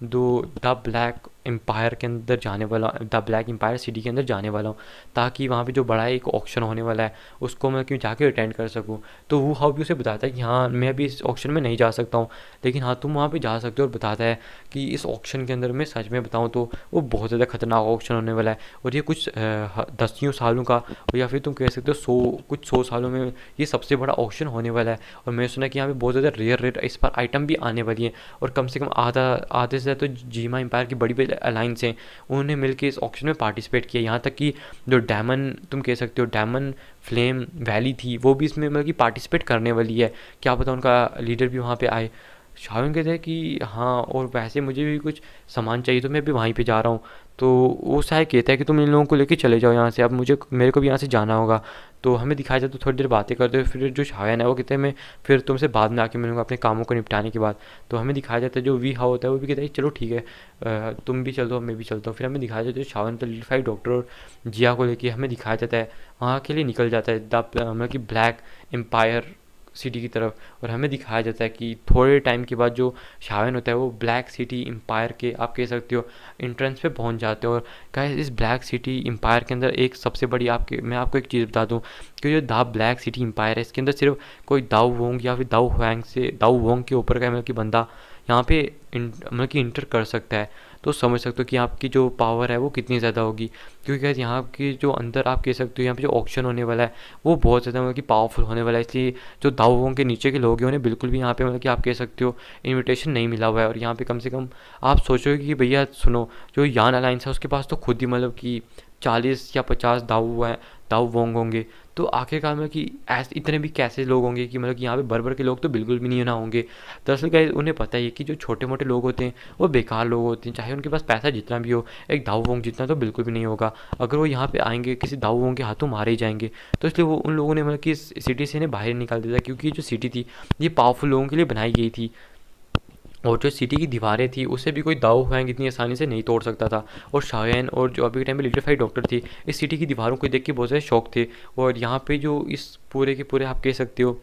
दो द ब्लैक एम्पायर के अंदर जाने वाला, द ब्लैक एम्पायर सिटी के अंदर जाने वाला हूँ, ताकि वहाँ पे जो बड़ा एक ऑक्शन होने वाला है उसको मैं क्यों जाके अटेंड कर सकूँ। तो वो हाउ भी उसे बताता है कि हाँ मैं अभी इस ऑक्शन में नहीं जा सकता हूँ, लेकिन हाँ तुम वहाँ पे जा सकते हो, और बताता है कि इस ऑक्शन के अंदर मैं सच में बताऊँ तो वो बहुत ज़्यादा खतरनाक ऑक्शन होने वाला है, और ये कुछ दसियों सालों का, और या फिर तुम कह सकते हो कुछ 100 सालों में ये सबसे बड़ा ऑक्शन होने वाला है। और मैंने सुना कि यहाँ पे बहुत ज़्यादा रेयर रेयर इस पर आइटम भी आने वाली हैं, और कम से कम आधे से ज़्यादा तो जीमा एम्पायर की बड़ी बड़ी अलाइंस हैं उन्होंने मिलकर इस ऑक्शन में पार्टिसिपेट किया। यहाँ तक कि जो डायमंड तुम कह सकते हो डायमंड फ्लेम वैली थी वो भी इसमें मतलब कि पार्टिसिपेट करने वाली है, क्या पता उनका लीडर भी वहाँ पे आए। शाओन कहते हैं कि हाँ, और वैसे मुझे भी कुछ सामान चाहिए तो मैं भी वहीं पे जा रहा हूँ। तो वो शायद कहता है कि तुम इन लोगों को लेके चले जाओ यहाँ से, अब मुझे मेरे को भी यहाँ से जाना होगा। तो हमें दिखाया जाता है थोड़ी देर बातें करते हुए, फिर जो शाओन है वो कहते हैं मैं फिर तुमसे बाद में आके मिलूंगा अपने कामों को निपटाने के बाद। तो हमें दिखाया जाता है जो वी हाउ होता है वो भी कहता है चलो ठीक है, तुम भी चल दो मैं भी चलता हूँ। फिर हमें दिखाया जाता है शाओन का लिटिल फाइव डॉक्टर और जिया को लेके हमें दिखाया जाता है वहाँ के लिए निकल जाता है द मतलब कि ब्लैक एम्पायर सिटी की तरफ। और हमें दिखाया जाता है कि थोड़े टाइम के बाद जो शावन होता है वो ब्लैक सिटी एम्पायर के आप कह सकते हो एंट्रेंस पे पहुंच जाते हो। और गाइस इस ब्लैक सिटी एम्पायर के अंदर एक सबसे बड़ी मैं आपको एक चीज़ बता दूं कि जो द ब्लैक सिटी एम्पायर है इसके अंदर सिर्फ कोई दाऊ वोंग या फिर दाऊ हुआंग से दाऊ वोंग के ऊपर का मतलब कि बंदा यहाँ पे मतलब कि इंटर कर सकता है। तो समझ सकते हो कि आपकी जो पावर है वो कितनी ज़्यादा होगी, क्योंकि गाइस यहाँ की जो अंदर आप कह सकते हो यहाँ पे जो ऑक्शन होने वाला है वो बहुत ज़्यादा मतलब कि पावरफुल होने वाला है। इसलिए जो दावों के नीचे के लोग हैं उन्हें बिल्कुल भी यहाँ पे मतलब कि आप कह सकते हो इनविटेशन नहीं मिला हुआ है। और यहाँ पे कम से कम आप सोचोगे कि भैया सुनो, जो यान अलायंस है उसके पास तो खुद ही मतलब कि 40 या 50 दाऊ हैं, दाऊ वोंग होंगे। तो आखिरकार मतलब कि ऐसे इतने भी कैसे लोग होंगे कि मतलब कि यहाँ पे बर्बर के लोग तो बिल्कुल भी नहीं ना होंगे। दरअसल गाइस उन्हें पता ही है कि जो छोटे मोटे लोग होते हैं वो बेकार लोग होते हैं, चाहे उनके पास पैसा जितना भी हो, एक दाऊ वोंग जितना तो बिल्कुल भी नहीं होगा। अगर वो यहाँ पे आएंगे किसी दाऊ वोंग के हाथों मारे ही जाएंगे। तो इसलिए वो उन लोगों ने मतलब कि इस सिटी से इन्हें बाहर निकाल दिया था, क्योंकि ये जो सिटी थी ये पावरफुल लोगों के लिए बनाई गई थी, और जो सिटी की दीवारें थी उसे भी कोई दाऊ हुआंग इतनी आसानी से नहीं तोड़ सकता था। और शाओयन और जो अभी के टाइम में लिटिल फाइव डॉक्टर थी इस सिटी की दीवारों को देख के बहुत ज़्यादा शौक थे। और यहाँ पे जो इस पूरे के पूरे आप कह सकते हो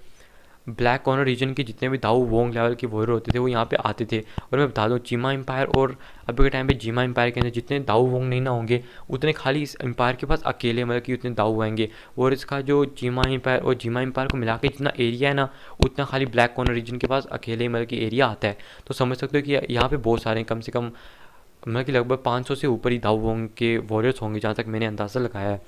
ब्लैक कॉर्नर रीजन के जितने भी दाऊ वोंग लेवल के वॉरियर होते थे वो यहाँ पे आते थे। और मैं बता दूँ जीमा एम्पायर और अभी के टाइम पे जीमा एम्पायर के अंदर जितने दाऊ वोंग नहीं ना होंगे उतने खाली इस एम्पायर के पास अकेले मतलब कि उतने दाऊ आएंगे। और इसका जो जीमा एम्पायर और जीमा एम्पायर को मिला के जितना एरिया है ना उतना खाली ब्लैक कॉर्नर रीजन के पास अकेले मतलब कि एरिया आता है। तो समझ सकते हो कि यहाँ पे बहुत सारे कम से कम मतलब कि लगभग 500 से ऊपर ही दाऊ वोंग के वॉरियर्स होंगे जहाँ तक मैंने अंदाज़ा लगाया है।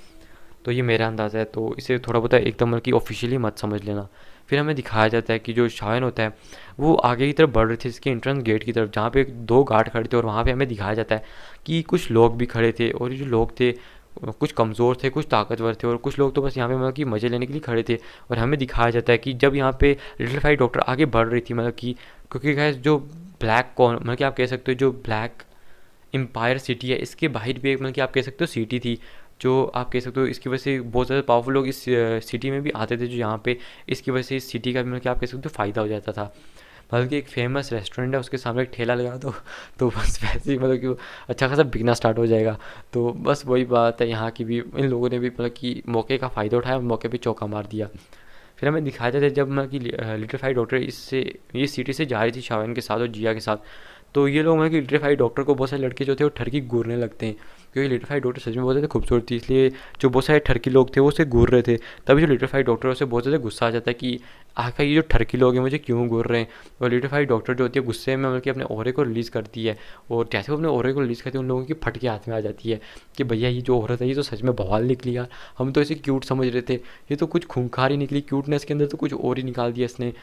तो ये मेरा अंदाज़ा है, तो इसे थोड़ा बहुत एकदम मतलब कि ऑफिशियली मत समझ लेना। फिर हमें दिखाया जाता है कि जो शायन होता है वो आगे की तरफ बढ़ रहे थे इसके एंट्रेंस गेट की तरफ, जहाँ पे दो गार्ड खड़े थे। और वहाँ पे हमें दिखाया जाता है कि कुछ लोग भी खड़े थे, और ये जो लोग थे कुछ कमज़ोर थे कुछ ताकतवर थे, और कुछ लोग तो बस यहाँ पे मतलब कि मज़े लेने के लिए खड़े थे। और हमें दिखाया जाता है कि जब यहाँ पे लिटिल फाइव डॉक्टर आगे बढ़ रही थी मतलब कि क्योंकि गैस जो ब्लैक कॉर्न मतलब कि आप कह सकते हो जो ब्लैक एम्पायर सिटी है, इसके बाहर भी एक मतलब कि आप कह सकते हो सिटी थी, जो आप कह सकते हो इसकी वजह से बहुत ज़्यादा पावरफुल लोग इस सिटी में भी आते थे, जो यहाँ पे इसकी वजह से इस सिटी का भी मतलब कि आप कह सकते हो फ़ायदा हो जाता था। बल्कि एक फेमस रेस्टोरेंट है, उसके सामने एक ठेला लगा दो तो बस वैसे ही मतलब कि वो अच्छा खासा बिकना स्टार्ट हो जाएगा। तो बस वही बात है, यहाँ की भी इन लोगों ने भी मतलब कि मौके का फ़ायदा उठाया, मौके पे चौका मार दिया। फिर हमें दिखाया जाता है जब मतलब कि लिटिफाइड डॉक्टर इससे ये सिटी से जा रही थी शावन के साथ और जिया के साथ, तो ये लोग मतलब कि लिटिफाइड डॉक्टर को बहुत सारे लड़के जो थे वो ठरकी घूरने लगते हैं, क्योंकि लिटिफाइड डॉक्टर सच में बहुत ज़्यादा खूबसूरत थी, इसलिए जो बहुत सारे ठरकी लोग थे वो उसे घूर रहे थे। तभी जो लिटिफाइड डॉक्टर है उसे बहुत ज़्यादा गुस्सा आ जाता है कि आखिर ये जो ठरकी लोग हैं मुझे क्यों घूर रहे हैं। और लिटिफाइड डॉक्टर जो होती है गुस्से में मतलब कि अपने ऑरे को रिलीज़ करती है, और जैसे वो अपने ऑरे को रिलीज़ करती है उन लोगों की फट के हाथ में आ जाती है कि भैया ये जो औरत है ये तो सच में बवाल निकली यार, हम तो इसे क्यूट समझ रहे थे, ये तो कुछ खूंखार ही निकली, क्यूटनेस के अंदर तो कुछ और ही निकाल दिया इसने।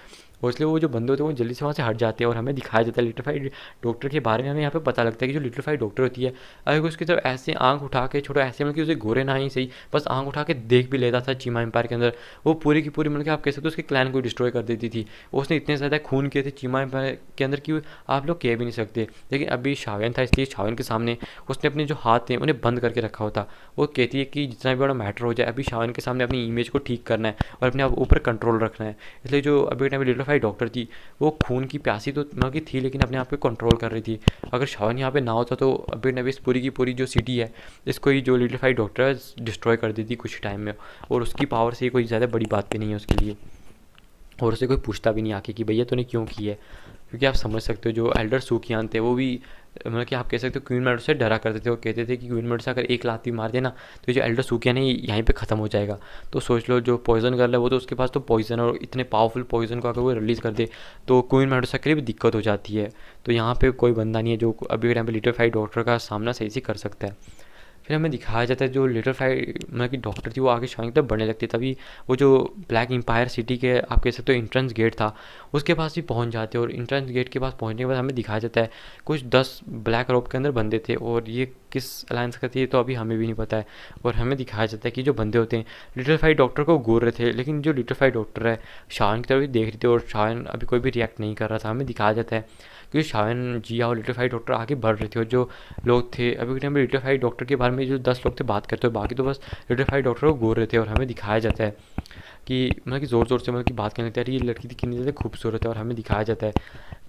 और इसलिए वो जो बंदे होते हैं वो जल्दी से वहाँ से हट जाते हैं, और हमें दिखाया जाता है लिटिफाइड डॉक्टर के बारे में। हमें यहाँ पे पता लगता है कि जो लिटिफाइड डॉक्टर होती है, अगर उसकी तरफ ऐसे आंख उठा के छोटा ऐसे मतलब कि उसे गोरे ना ही सही, बस आंख उठा के देख भी लेता था चीमा एम्पायर के अंदर, वो पूरी की पूरी मतलब कि आप कह सकते हो उसके क्लैन को डिस्ट्रॉय कर देती थी। उसने इतने ज़्यादा खून किए थे चीमा एम्पायर के अंदर कि आप लोग कह भी नहीं सकते। लेकिन अभी शावेन था, इसलिए शावेन के सामने उसने अपने जो हाथ थे उन्हें बंद करके रखा होता। वो कहती है कि जितना भी बड़ा मैटर हो जाए अभी शावेन के सामने अपनी इमेज को ठीक करना है और अपने आप ऊपर कंट्रोल रखना है। इसलिए जो अभी टाइम लिटिफाइड डॉक्टर थी वो खून की प्यासी तो मतलब कि थी, लेकिन अपने आप पे कंट्रोल कर रही थी। अगर शावन यहाँ पे ना होता तो अभी नवीस पूरी की पूरी जो सिटी है इसको ही जो लिटिफाइड डॉक्टर है डिस्ट्रॉय कर दी थी कुछ टाइम में, और उसकी पावर से कोई ज़्यादा बड़ी बात भी नहीं है उसके लिए, और उसे कोई पूछता भी नहीं आके कि भैया तूने क्यों की है। क्योंकि आप समझ सकते हो जो एल्डर सूखियान थे वो भी मतलब कि आप कह सकते हो क्वीन मेडो से डरा करते थे। वो कहते थे कि क्वीन मेडो से अगर एक लात भी मार देना तो ये जो एल्डर सूखियान है यहीं पे ख़त्म हो जाएगा। तो सोच लो जो पॉइजन गर्ल है वो तो उसके पास तो पॉइजन, और इतने पावरफुल पॉइजन को अगर वो रिलीज़ कर दे तो क्वीन मेडोसा के लिए भी दिक्कत हो जाती है। तो यहाँ पे कोई बंदा नहीं है जो अभी के टाइम पे लिटिफाइड डॉक्टर का सामना सही से कर सकता है। फिर हमें दिखाया जाता है जो लिटिफाइड मतलब कि डॉक्टर थी वो आगे शाइन तक बढ़ने लगती है, तभी वो जो ब्लैक एम्पायर सिटी के आप कह सकते हो एंट्रेंस गेट था उसके पास भी पहुंच जाते हैं। और एंट्रेंस गेट के पास पहुंचने के बाद हमें दिखाया जाता है कुछ 10 ब्लैक रोब के अंदर बंदे थे, और ये किस अलायंस का थी तो अभी हमें भी नहीं पता है। और हमें दिखाया जाता है कि जो बंदे होते हैं लिटिफाइड डॉक्टर को घूर रहे थे, लेकिन जो लिटिफाइड डॉक्टर है शाइन की तरफ भी देख रही थी और शाइन अभी कोई भी रिएक्ट नहीं कर रहा था। हमें दिखाया जाता है क्योंकि शाइन जिया और लिटिफाइड डॉक्टर आगे बढ़ रहे थे, और जो लोग थे अभी के टाइम में लिटिफाइड डॉक्टर के बारे में जो 10 लोग थे बात करते हो, बाकी तो बस लिटिफाइड डॉक्टर को घूर रहे थे। और हमें दिखाया जाता है कि मतलब कि ज़ोर ज़ोर से मतलब कि बात करने लगता है ये लड़की थी कितनी ज़्यादा खूबसूरत है। और हमें दिखाया जाता है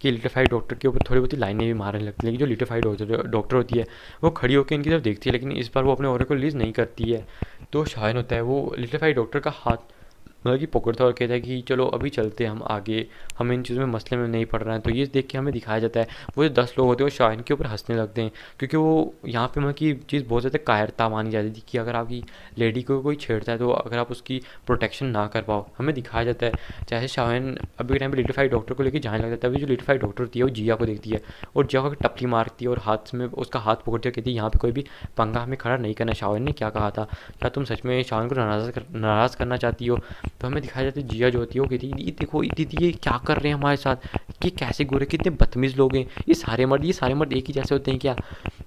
कि लिटिफाइड डॉक्टर के ऊपर थोड़ी बहुत लाइनें भी मारने लगती है, लेकिन जो लिटिफाइड डॉक्टर होती है वो खड़ी होकर इनकी तरफ देखती है, लेकिन इस बार वो अपने ऑरे को रिलीज़ नहीं करती है। तो शाइन होता है वो लिटिफाइड डॉक्टर का हाथ मतलब कि पकड़ता है और कहता है कि चलो अभी चलते हैं हम आगे, हमें इन चीज़ों में मसले में नहीं पड़ रहा है। तो ये देख के हमें दिखाया जाता है वो जो 10 लोग होते हैं वो शाइन के ऊपर हंसने लगते हैं, क्योंकि वो यहाँ पे मतलब की चीज़ बहुत ज़्यादा कायरता मानी जाती थी कि अगर आपकी लेडी को कोई छेड़ता है तो अगर आप उसकी प्रोटेक्शन ना कर पाओ। हमें दिखाया जाता है जैसे शाइन अभी के टाइम पर लिटिफाइड डॉक्टर को लेकर जाने लगता है, तभी जो लिटिफाइड डॉक्टर होती है वो जिया को देखती है और जिया को टपली मारती है और हाथ में उसका हाथ पकड़ती है, कहती है यहाँ पे कोई भी पंगा हमें खड़ा नहीं करना। शाइन ने क्या कहा था, क्या तुम सच में शाइन को नाराज़ करना चाहती हो। तो हमें दिखाया जाता है जिया जो होती है वो कहती है ये देखो दीदी ये क्या कर रहे हैं हमारे साथ, ये कैसे गोरे कितने बदतमीज़ लोग हैं, ये सारे मर्द एक ही जैसे होते हैं क्या।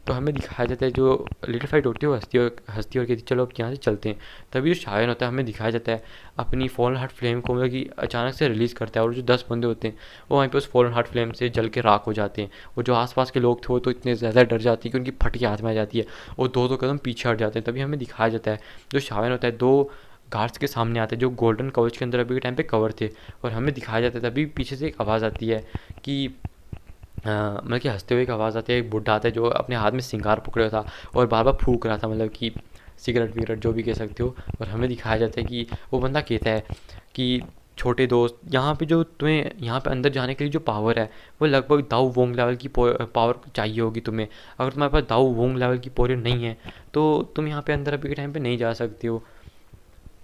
तो हमें दिखाया जाता है जो लिटिफाइड होती है वो हंसती और कहती है चलो अब यहाँ से चलते हैं। तभी जो शायन होता है हमें दिखाया जाता है अपनी फॉलन हार्ट फ्लेम को मतलब कि अचानक से रिलीज़ करता है, और जो 10 बंदे होते हैं वो वहीं पे उस फॉलन हार्ट फ्लेम से जल के राख हो जाते हैं। और जो आसपास के लोग थे वो तो इतने ज़्यादा डर जाते हैं कि उनकी फटके हाथ में आ जाती है और दो कदम पीछे हट जाते हैं। तभी हमें दिखाया जाता है जो शायन होता है 2 गार्ड्स के सामने आते हैं जो गोल्डन कवच के अंदर अभी के टाइम पे कवर थे, और हमें दिखाया जाता है तभी पीछे से एक आवाज़ आती है कि मतलब कि हंसते हुए एक आवाज़ आती है, एक बुढ़ा आता है जो अपने हाथ में सिंगार पकड़ा था और बार बार फूंक रहा था, मतलब कि सिगरेट विगरेट जो भी कह सकते हो। और हमें दिखाया जाता है कि वो बंदा कहता है कि छोटे दोस्त यहाँ पे जो तुम्हें यहाँ पे अंदर जाने के लिए जो पावर है वो लगभग दाऊ वोंग लेवल की पावर चाहिए होगी तुम्हें। अगर तुम्हारे पास दाऊ वोंग लेवल की पावर नहीं है तो तुम यहाँ पे अंदर अभी के टाइम पे नहीं जा सकते हो।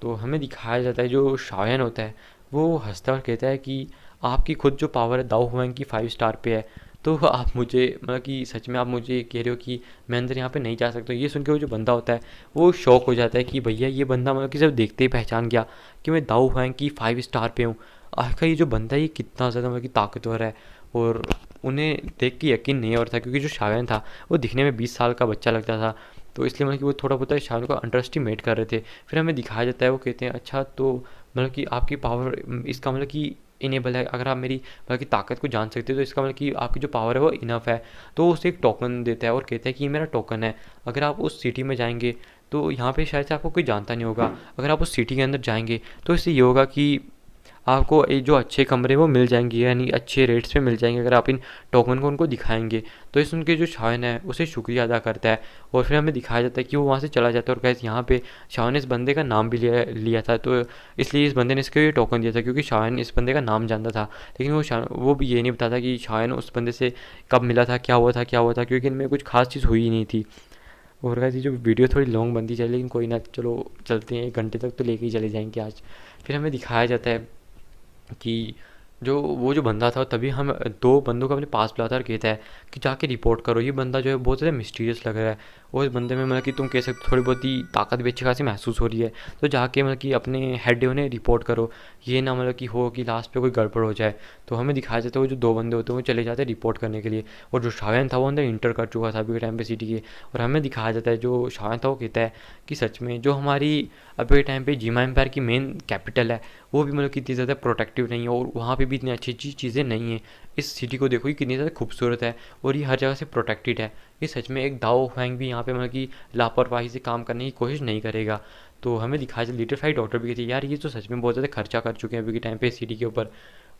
तो हमें दिखाया जाता है जो शायन होता है वो हंसता और कहता है कि आपकी खुद जो पावर है दाऊ हुआंग की 5 स्टार पे है, तो आप मुझे मतलब कि सच में आप मुझे कह रहे हो कि मैं अंदर यहाँ पे नहीं जा सकता। ये सुन के वो जो बंदा होता है वो शौक हो जाता है कि भैया ये बंदा मतलब कि जब देखते ही पहचान गया कि मैं दाऊ हुआंग की 5 स्टार पे हूँ। आखिर ये जो बंदा है ये कितना ज़्यादा मतलब कि ताकतवर है। और उन्हें देख के यकीन नहीं हो रहा था क्योंकि जो शायन था वो दिखने में 20 साल का बच्चा लगता था, तो इसलिए मतलब कि वो थोड़ा बहुत शायन को अंडर एस्टिमेट कर रहे थे। फिर हमें दिखाया जाता है वो कहते हैं अच्छा तो मतलब कि आपकी पावर इसका मतलब कि इनेबल है, अगर आप मेरी मतलब कि ताकत को जान सकते हो तो इसका मतलब कि आपकी जो पावर है वो इनफ है। तो उसे एक टोकन देता है और कहता है कि ये मेरा टोकन है। अगर आप उस सिटी में जाएंगे तो यहाँ पे शायद से आपको कोई जानता नहीं होगा। अगर आप उस सिटी के अंदर जाएंगे तो इससे ये होगा कि आपको ये जो अच्छे कमरे वो मिल जाएंगे, यानी अच्छे रेट्स पे मिल जाएंगे अगर आप इन टोकन को उनको दिखाएंगे। तो इस उनके जो शायन है उसे शुक्रिया अदा करता है और फिर हमें दिखाया जाता है कि वो वहाँ से चला जाता है। और गैस यहाँ पे शायन ने इस बंदे का नाम भी लिया लिया था, तो इसलिए इस बंदे ने इसको ये टोकन दिया था क्योंकि शायन इस बंदे का नाम जानता था। लेकिन वो भी ये नहीं बताता कि शायन उस बंदे से कब मिला था, क्या हुआ था, क्योंकि इनमें कुछ खास चीज़ हुई ही नहीं थी। और वैसे जो वीडियो थोड़ी लॉन्ग बनती चली, लेकिन कोई ना, चलो चलते हैं, 1 घंटे तक तो लेके ही चले जाएंगे आज। फिर हमें दिखाया जाता है कि जो बंदा था, तभी हम दो बंदों को अपने पास बुलाता है और कहता है कि जाके रिपोर्ट करो, ये बंदा जो है बहुत ज़्यादा मिस्टीरियस लग रहा है और इस बंदे में मतलब कि तुम कह सकते हो थोड़ी बहुत ही ताकत भी अच्छी खासी महसूस हो रही है। तो जाके मतलब कि अपने हेड उन्हें रिपोर्ट करो, ये ना मतलब कि हो कि लास्ट पे कोई गड़बड़ हो जाए। तो हमें दिखाया जाता है वो जो दो बंदे होते हैं वो चले जाते हैं रिपोर्ट करने के लिए, और जो शायन था वो अंदर इंटर कर चुका था अभी के टाइम पे सिटी के। और हमें दिखाया जाता है जो शायन था वो कहता है कि सच में जो हमारी अभी के टाइम पे जीमा एम्पायर की मेन कैपिटल है वो भी मतलब कितनी ज़्यादा प्रोटेक्टिव नहीं है और वहाँ पे भी इतनी अच्छी अच्छी चीज़ें नहीं हैं। इस सिटी को देखो, ये कितनी ज़्यादा खूबसूरत है और ये हर जगह से प्रोटेक्टेड है। ये सच में एक दाओ फैंग भी यहाँ पे मतलब कि लापरवाही से काम करने की कोशिश नहीं करेगा। तो हमें दिखाया जाता है, लिटिफाइड डॉक्टर भी कहती है यार ये तो सच में बहुत ज़्यादा खर्चा कर चुके हैं अभी के टाइम पे सिटी के ऊपर।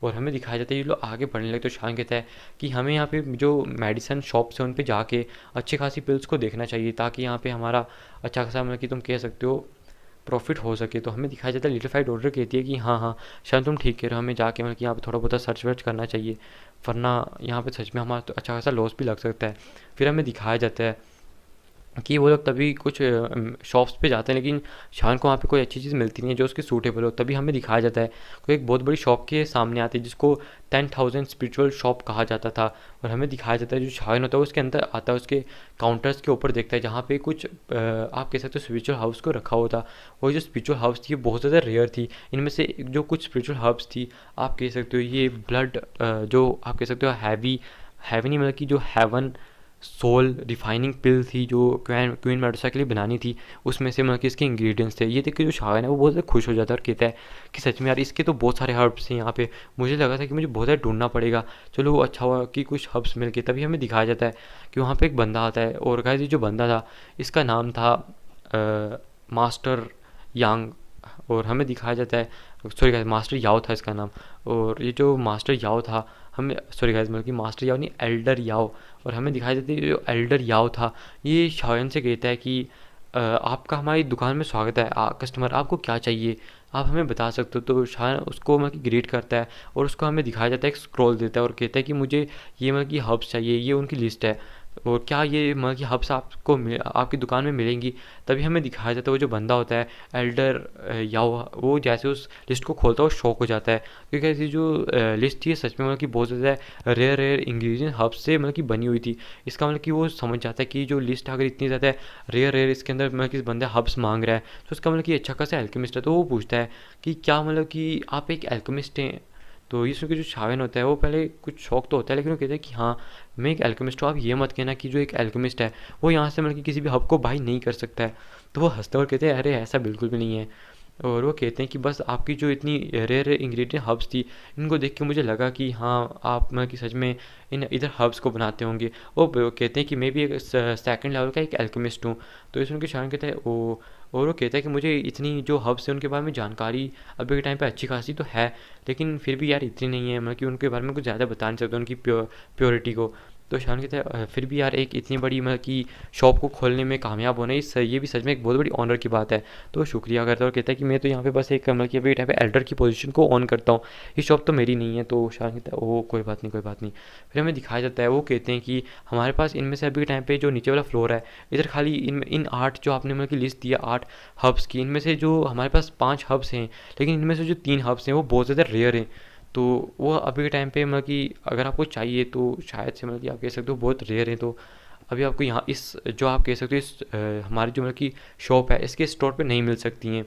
और हमें दिखाया जाता है ये लोग आगे बढ़ने लगे तो शान कहता है कि हमें यहाँ पे जो मेडिसन शॉप्स हैं उन पे जाके अच्छी खासी पिल्स को देखना चाहिए ताकि यहाँ पे हमारा अच्छा खासा मतलब कि तुम कह सकते हो प्रॉफिट हो सके। तो हमें दिखाया जाता है लिटिफाइड ऑर्डर कहती है कि हाँ हाँ शायद तुम ठीक कह रहे हो, हमें जाके मतलब कि यहाँ पे थोड़ा बहुत सर्च वर्च करना चाहिए, वरना यहाँ पे सच में हमारा तो अच्छा खासा लॉस भी लग सकता है। फिर हमें दिखाया जाता है कि वो लोग तभी कुछ शॉप्स पे जाते हैं लेकिन शान को वहाँ पे कोई अच्छी चीज़ मिलती नहीं है जो उसके सूटेबल हो। तभी हमें दिखाया जाता है कोई एक बहुत बड़ी शॉप के सामने आती है जिसको 10,000 स्पिरिचुअल शॉप कहा जाता था। और हमें दिखाया जाता है जो शायन होता है उसके अंदर आता है, उसके काउंटर्स के ऊपर देखता है जहाँ पे कुछ आप कह सकते हो स्पिरिचुअल हाउस को रखा हुआ था। और जो स्पिरिचुअल हाउस थी ये बहुत ज़्यादा रेयर थी। इनमें से जो कुछ स्पिरिचुअल हर्ब्स थी आप कह सकते हो ये ब्लड जो आप कह सकते हो हैवी हैवी नहीं मतलब कि जो हेवन सोल रिफाइनिंग पिल थी जो क्वीन मेडुसा के लिए बनानी थी, उसमें से मतलब कि इसके इंग्रेडिएंट्स थे। ये देख के जो शायन है वो बहुत ज़्यादा खुश हो जाता है और कहता है कि सच में यार इसके तो बहुत सारे हर्ब्स हैं यहाँ पे, मुझे लगा था कि मुझे बहुत ज़्यादा ढूंढना पड़ेगा, चलो वो अच्छा हुआ कि कुछ हर्ब्स मिल गए। तभी हमें दिखाया जाता है कि वहाँ पे एक बंदा आता है और गाइस ये जो बंदा था इसका नाम था मास्टर यांग। और हमें दिखाया जाता है, सॉरी गाइस मास्टर याओ था इसका नाम। और ये जो मास्टर याओ था हमें, सॉरी गाइस मतलब कि मास्टर याओ नहीं एल्डर याओ। और हमें दिखाई देती है जो एल्डर याओ था ये शायन से कहता है कि आपका हमारी दुकान में स्वागत है, कस्टमर आपको क्या चाहिए आप हमें बता सकते हो। तो शायन उसको मतलब कि ग्रीट करता है और उसको हमें दिखाया जाता है, एक स्क्रॉल देता है और कहता है कि मुझे ये मतलब कि हब्स चाहिए, ये उनकी लिस्ट है और क्या ये मतलब कि हब्स आपको आपकी दुकान में मिलेंगी। तभी हमें दिखाया जाता है वो जो बंदा होता है एल्डर याओ, वो जैसे उस लिस्ट को खोलता है वो शॉक हो जाता है क्योंकि ऐसी जो लिस्ट थी सच में मतलब कि बहुत ज़्यादा रेयर रेयर इंग्रेडिएंट हब्स से मतलब कि बनी हुई थी। इसका मतलब कि वो समझ जाता है कि जो लिस्ट अगर इतनी ज़्यादा रेयर रेयर इसके अंदर मतलब कि बंदा हब्स मांग रहा है तो उसका मतलब कि अच्छा खासा एल्केमिस्ट है। तो वो पूछता है कि क्या मतलब कि आप एक एल्केमिस्ट हैं। तो ये सुन के जो शायन होता है वो पहले कुछ शौक तो होता है लेकिन वो कहता है कि हाँ मैं एक एल्केमिस्ट हूँ, आप ये मत कहना कि जो एक एल्केमिस्ट है वो यहाँ से मतलब कि किसी भी हब को बाई नहीं कर सकता है। तो वो हंसते और कहते हैं अरे ऐसा बिल्कुल भी नहीं है। और वो कहते हैं कि बस आपकी जो इतनी रेयर इंग्रेडिएंट हब्स थी इनको देख के मुझे लगा कि हाँ आप मतलब कि सच में इन इधर हब्स को बनाते होंगे। वो कहते हैं कि मैं भी एक सेकंड लेवल का एक एल्केमिस्ट हूँ। तो इस उनके शायन कहते हैं ओ, और वो कहता है कि मुझे इतनी जो हब्स है उनके बारे में जानकारी अभी के टाइम पे अच्छी खासी तो है लेकिन फिर भी यार इतनी नहीं है, मतलब कि उनके बारे में कुछ ज़्यादा बता नहीं सकते उनकी प्योरिटी को। तो शान कहता है फिर भी यार एक इतनी बड़ी मतलब कि शॉप को खोलने में कामयाब होना ये भी सच में एक बहुत बड़ी ऑनर की बात है। तो शुक्रिया करता है और कहता है कि मैं तो यहाँ पे बस एक मतलब कि अभी टाइम पे एल्डर की पोजीशन को ऑन करता हूँ, ये शॉप तो मेरी नहीं है। तो शान कहता है ओ कोई बात नहीं कोई बात नहीं। फिर हमें दिखाया जाता है वो कहते हैं कि हमारे पास इनमें से अभी के टाइम पे जो नीचे वाला फ्लोर है इधर खाली इन 8 जो आपने मतलब कि लिस्ट दिया 8 हब्स की, इनमें से जो हमारे पास 5 हब्स हैं लेकिन इनमें से जो 3 हब्स हैं वो बहुत ज़्यादा रेयर हैं। तो वो अभी के टाइम पे मतलब कि अगर आपको चाहिए तो शायद से मतलब कि आप कह सकते हो बहुत रेयर है। तो अभी आपको यहाँ इस जो आप कह सकते हो इस हमारी जो मतलब कि शॉप है इसके स्टोर पे नहीं मिल सकती हैं।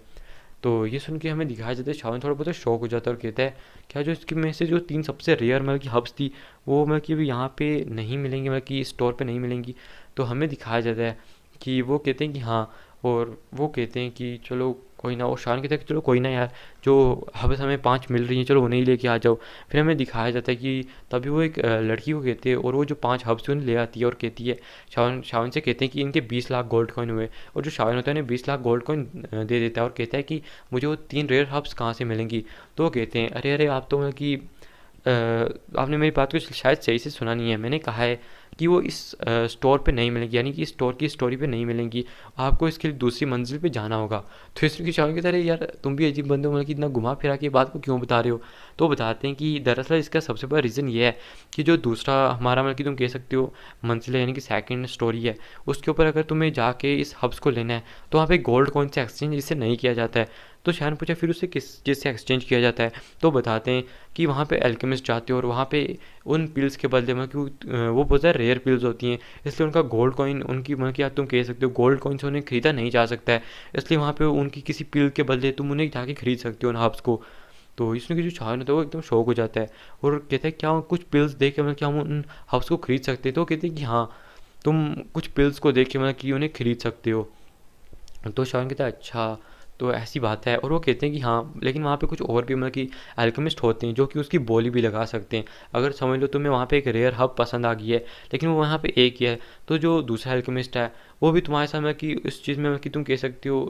तो ये सुन के हमें दिखाया जाता है शावन थोड़ा बहुत शौक हो जाता है और कहता है क्या जो इसके में से जो 3 सबसे रेयर मतलब कि हब्स थी वो मतलब कि अभी यहाँ पे नहीं मिलेंगी, मतलब कि स्टोर पे नहीं मिलेंगी। तो हमें दिखाया जाता है कि वो कहते हैं कि हाँ, और वो कहते हैं कि चलो कोई ना, वो शान कहता है कि चलो कोई ना यार, जो हबस हमें 5 मिल रही हैं चलो उन्हें ही लेके आ जाओ। फिर हमें दिखाया जाता है कि तभी वो एक लड़की को कहते हैं और वो जो 5 हब्स उन्हें ले आती है और कहती है, शावन शावन से कहते हैं कि इनके 20 लाख गोल्ड कॉइन हुए। और जो शावन होता है उन्हें 20 लाख गोल्ड कॉइन दे देता है और कहता है कि मुझे वो 3 रेयर हब्स कहाँ से मिलेंगी। तो वो कहते हैं अरे अरे आप तो मतलब कि आपने मेरी बात को शायद सही से सुना नहीं है। मैंने कहा है कि वो इस स्टोर पे नहीं मिलेंगी, यानी कि इस स्टोर की स्टोरी पे नहीं मिलेंगी, आपको इसके लिए दूसरी मंजिल पे जाना होगा। तो इसमें की शान की तरह यार तुम भी अजीब बंदे हो, मतलब कि इतना घुमा फिरा के बात को क्यों बता रहे हो। तो बताते हैं कि दरअसल इसका सबसे बड़ा रीज़न ये है कि जो दूसरा हमारा मतलब कि तुम कह सकते हो मंजिल है, यानी कि सेकंड स्टोरी है, उसके ऊपर अगर तुम्हें जाके इस हब्स को लेना है तो वहाँ पे गोल्ड कॉइन से एक्सचेंज इससे नहीं किया जाता है। तो शान पूछा फिर उससे किस चीज़ से एक्सचेंज किया जाता है। तो बताते हैं कि वहाँ पे एल्केमिस्ट जाते हैं और वहाँ पे उन पिल्स के बदले में क्यों वो बहुत ज़्यादा रेयर पिल्स होती हैं, इसलिए उनका गोल्ड कॉइन उनकी मतलब कि तुम कह सकते हो गोल्ड कॉइन से उन्हें खरीदा नहीं जा सकता है। इसलिए वहाँ पे उनकी किसी पिल के बदले तुम उन्हें जाके खरीद सकते हो उन हब्स को। तो इसमें की जो शान होता है वो एकदम शौक हो जाता है और कहता है क्या कुछ पिल्स देख के मतलब क्या हम उन हब्स को खरीद सकते हैं। तो कहते हैं कि हाँ, तुम कुछ पिल्स को देख के मतलब कि उन्हें खरीद सकते हो। तो शान कहता है अच्छा, तो ऐसी बात है। और वो कहते हैं कि हाँ, लेकिन वहाँ पे कुछ और भी मतलब कि अल्केमिस्ट होते हैं जो कि उसकी बोली भी लगा सकते हैं। अगर समझ लो तुम्हें वहाँ पे एक रेयर हब पसंद आ गई है लेकिन वो वहाँ पे एक ही है, तो जो दूसरा अल्केमिस्ट है वो भी तुम्हारे साथ मतलब कि इस चीज़ में मतलब कि तुम कह सकते हो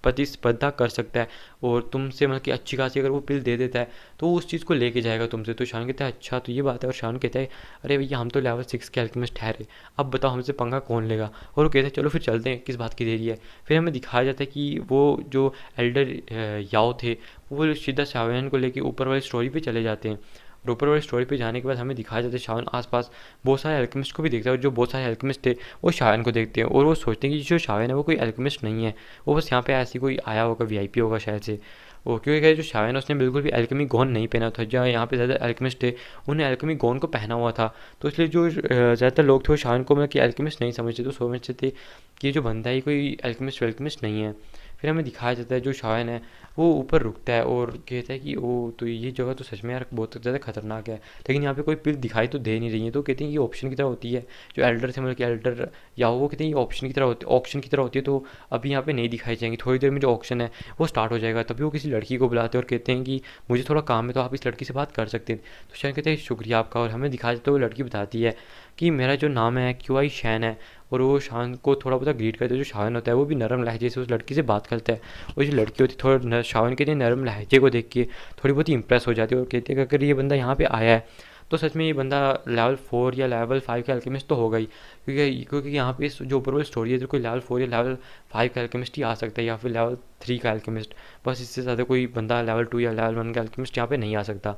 प्रतिस्पर्धा कर सकता है और तुमसे मतलब कि अच्छी खासी अगर वो पिल दे देता है तो वो उस चीज़ को लेके जाएगा तुमसे। तो शान कहता है अच्छा, तो ये बात है। और शान कहता है अरे भैया हम तो लेवल 6 के अल्केमिस्ट ठहरे, अब बताओ हमसे पंगा कौन लेगा। और वो कहते हैं चलो फिर चलते हैं, किस बात की देरी है। फिर हमें दिखाया जाता है कि वो जो एल्डर याओ थे वो सीधा शाओयान को लेके ऊपर वाली स्टोरी पे चले जाते हैं। और ऊपर वाली स्टोरी पे जाने के बाद हमें दिखाया जाता है शाओयान आसपास बहुत सारे अल्केमिस्ट को भी देखता है और जो बहुत सारे अल्केमिस्ट थे वो शाओयान को देखते हैं और वो सोचते हैं कि जो शाओयान है वो कोई अल्केमिस्ट नहीं है, वो बस यहाँ पे ऐसी कोई आया होगा, वीआईपी होगा शायद से। वो क्योंकि क्या जो शाओयान है उसने बिल्कुल भी अल्केमी गॉन नहीं पहना था, जहाँ यहाँ पे ज़्यादा अल्केमिस्ट थे उन्हें अल्केमी गॉन को पहना हुआ था। तो इसलिए जो ज़्यादातर लोग थे वो शाओयान को मतलब कि अल्केमिस्ट नहीं समझते, तो समझते थे कि ये जो बंदा है कोई अल्केमिस्ट वेल्केमिस्ट नहीं है। फिर हमें दिखाया जाता है जो शाओयान है वो ऊपर रुकता है और कहता है कि ओ तो ये जगह तो सच में यार बहुत ज़्यादा खतरनाक है, लेकिन यहाँ पे कोई पिल दिखाई तो दे नहीं रही है। तो कहते हैं ये ऑप्शन की तरह होती है, जो एल्डर थे मतलब कि एल्डर या वो कहते हैं ये ऑप्शन की तरह होती है, ऑप्शन की तरह होती है। तो अभी यहाँ पे नहीं दिखाई जाएंगी, थोड़ी देर में जो ऑप्शन है वो स्टार्ट हो जाएगा। तभी वो किसी लड़की को बुलाते हैं और कहते हैं कि मुझे थोड़ा काम है तो आप इस लड़की से बात कर सकते हैं। तो शैन कहते हैं शुक्रिया आपका। और हमें दिखाया जाता है वो लड़की बताती है कि मेरा जो नाम है क्यूआई शैन है। और वो शान को थोड़ा बहुत ग्रीट करता है। जो शान होता है वो भी नरम लहजे से उस लड़की से बात करता है और जो लड़की होती है थोड़ा शान के लिए नरम लहजे को देख के थोड़ी बहुत ही इंप्रेस हो जाती है और कहती है कि अगर ये बंदा यहाँ पे आया है तो सच में ये बंदा लेवल 4 या लेवल 5 का अल्केमिस्ट तो होगा ही, क्योंकि यहाँ पे जो ऊपर वाली स्टोरी है तो कोई लेवल 4 या लेवल 5 का अल्केमिस्ट ही आ सकता है या फिर लेवल 3 का अल्केमिस्ट, बस इससे ज़्यादा कोई बंदा लेवल 2 या लेवल 1 का अल्केमिस्ट यहाँ पे नहीं आ सकता।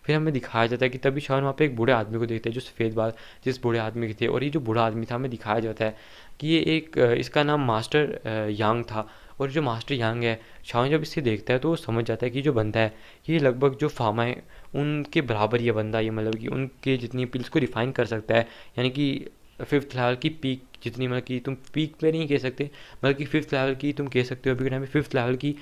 फिर हमें दिखाया जाता है कि तभी शान वहाँ पे एक बूढ़े आदमी को देखते हैं जो सफ़ेद बाल जिस बूढ़े आदमी के थे। और ये जो बूढ़ा आदमी था हमें दिखाया जाता है कि ये एक इसका नाम मास्टर यांग था। और जो मास्टर यांग है, शान जब इसे देखता है तो वो समझ जाता है कि जो बंदा है ये लगभग जो फार्मा है उनके बराबर ये बंदा, ये मतलब कि उनके जितनी पिल्स को रिफाइन कर सकता है, यानी कि 5th लेवल की पीक जितनी, मतलब कि तुम पीक पे नहीं कह सकते, मतलब कि 5th लेवल की तुम कह सकते हो अभी के टाइम में 5th लेवल की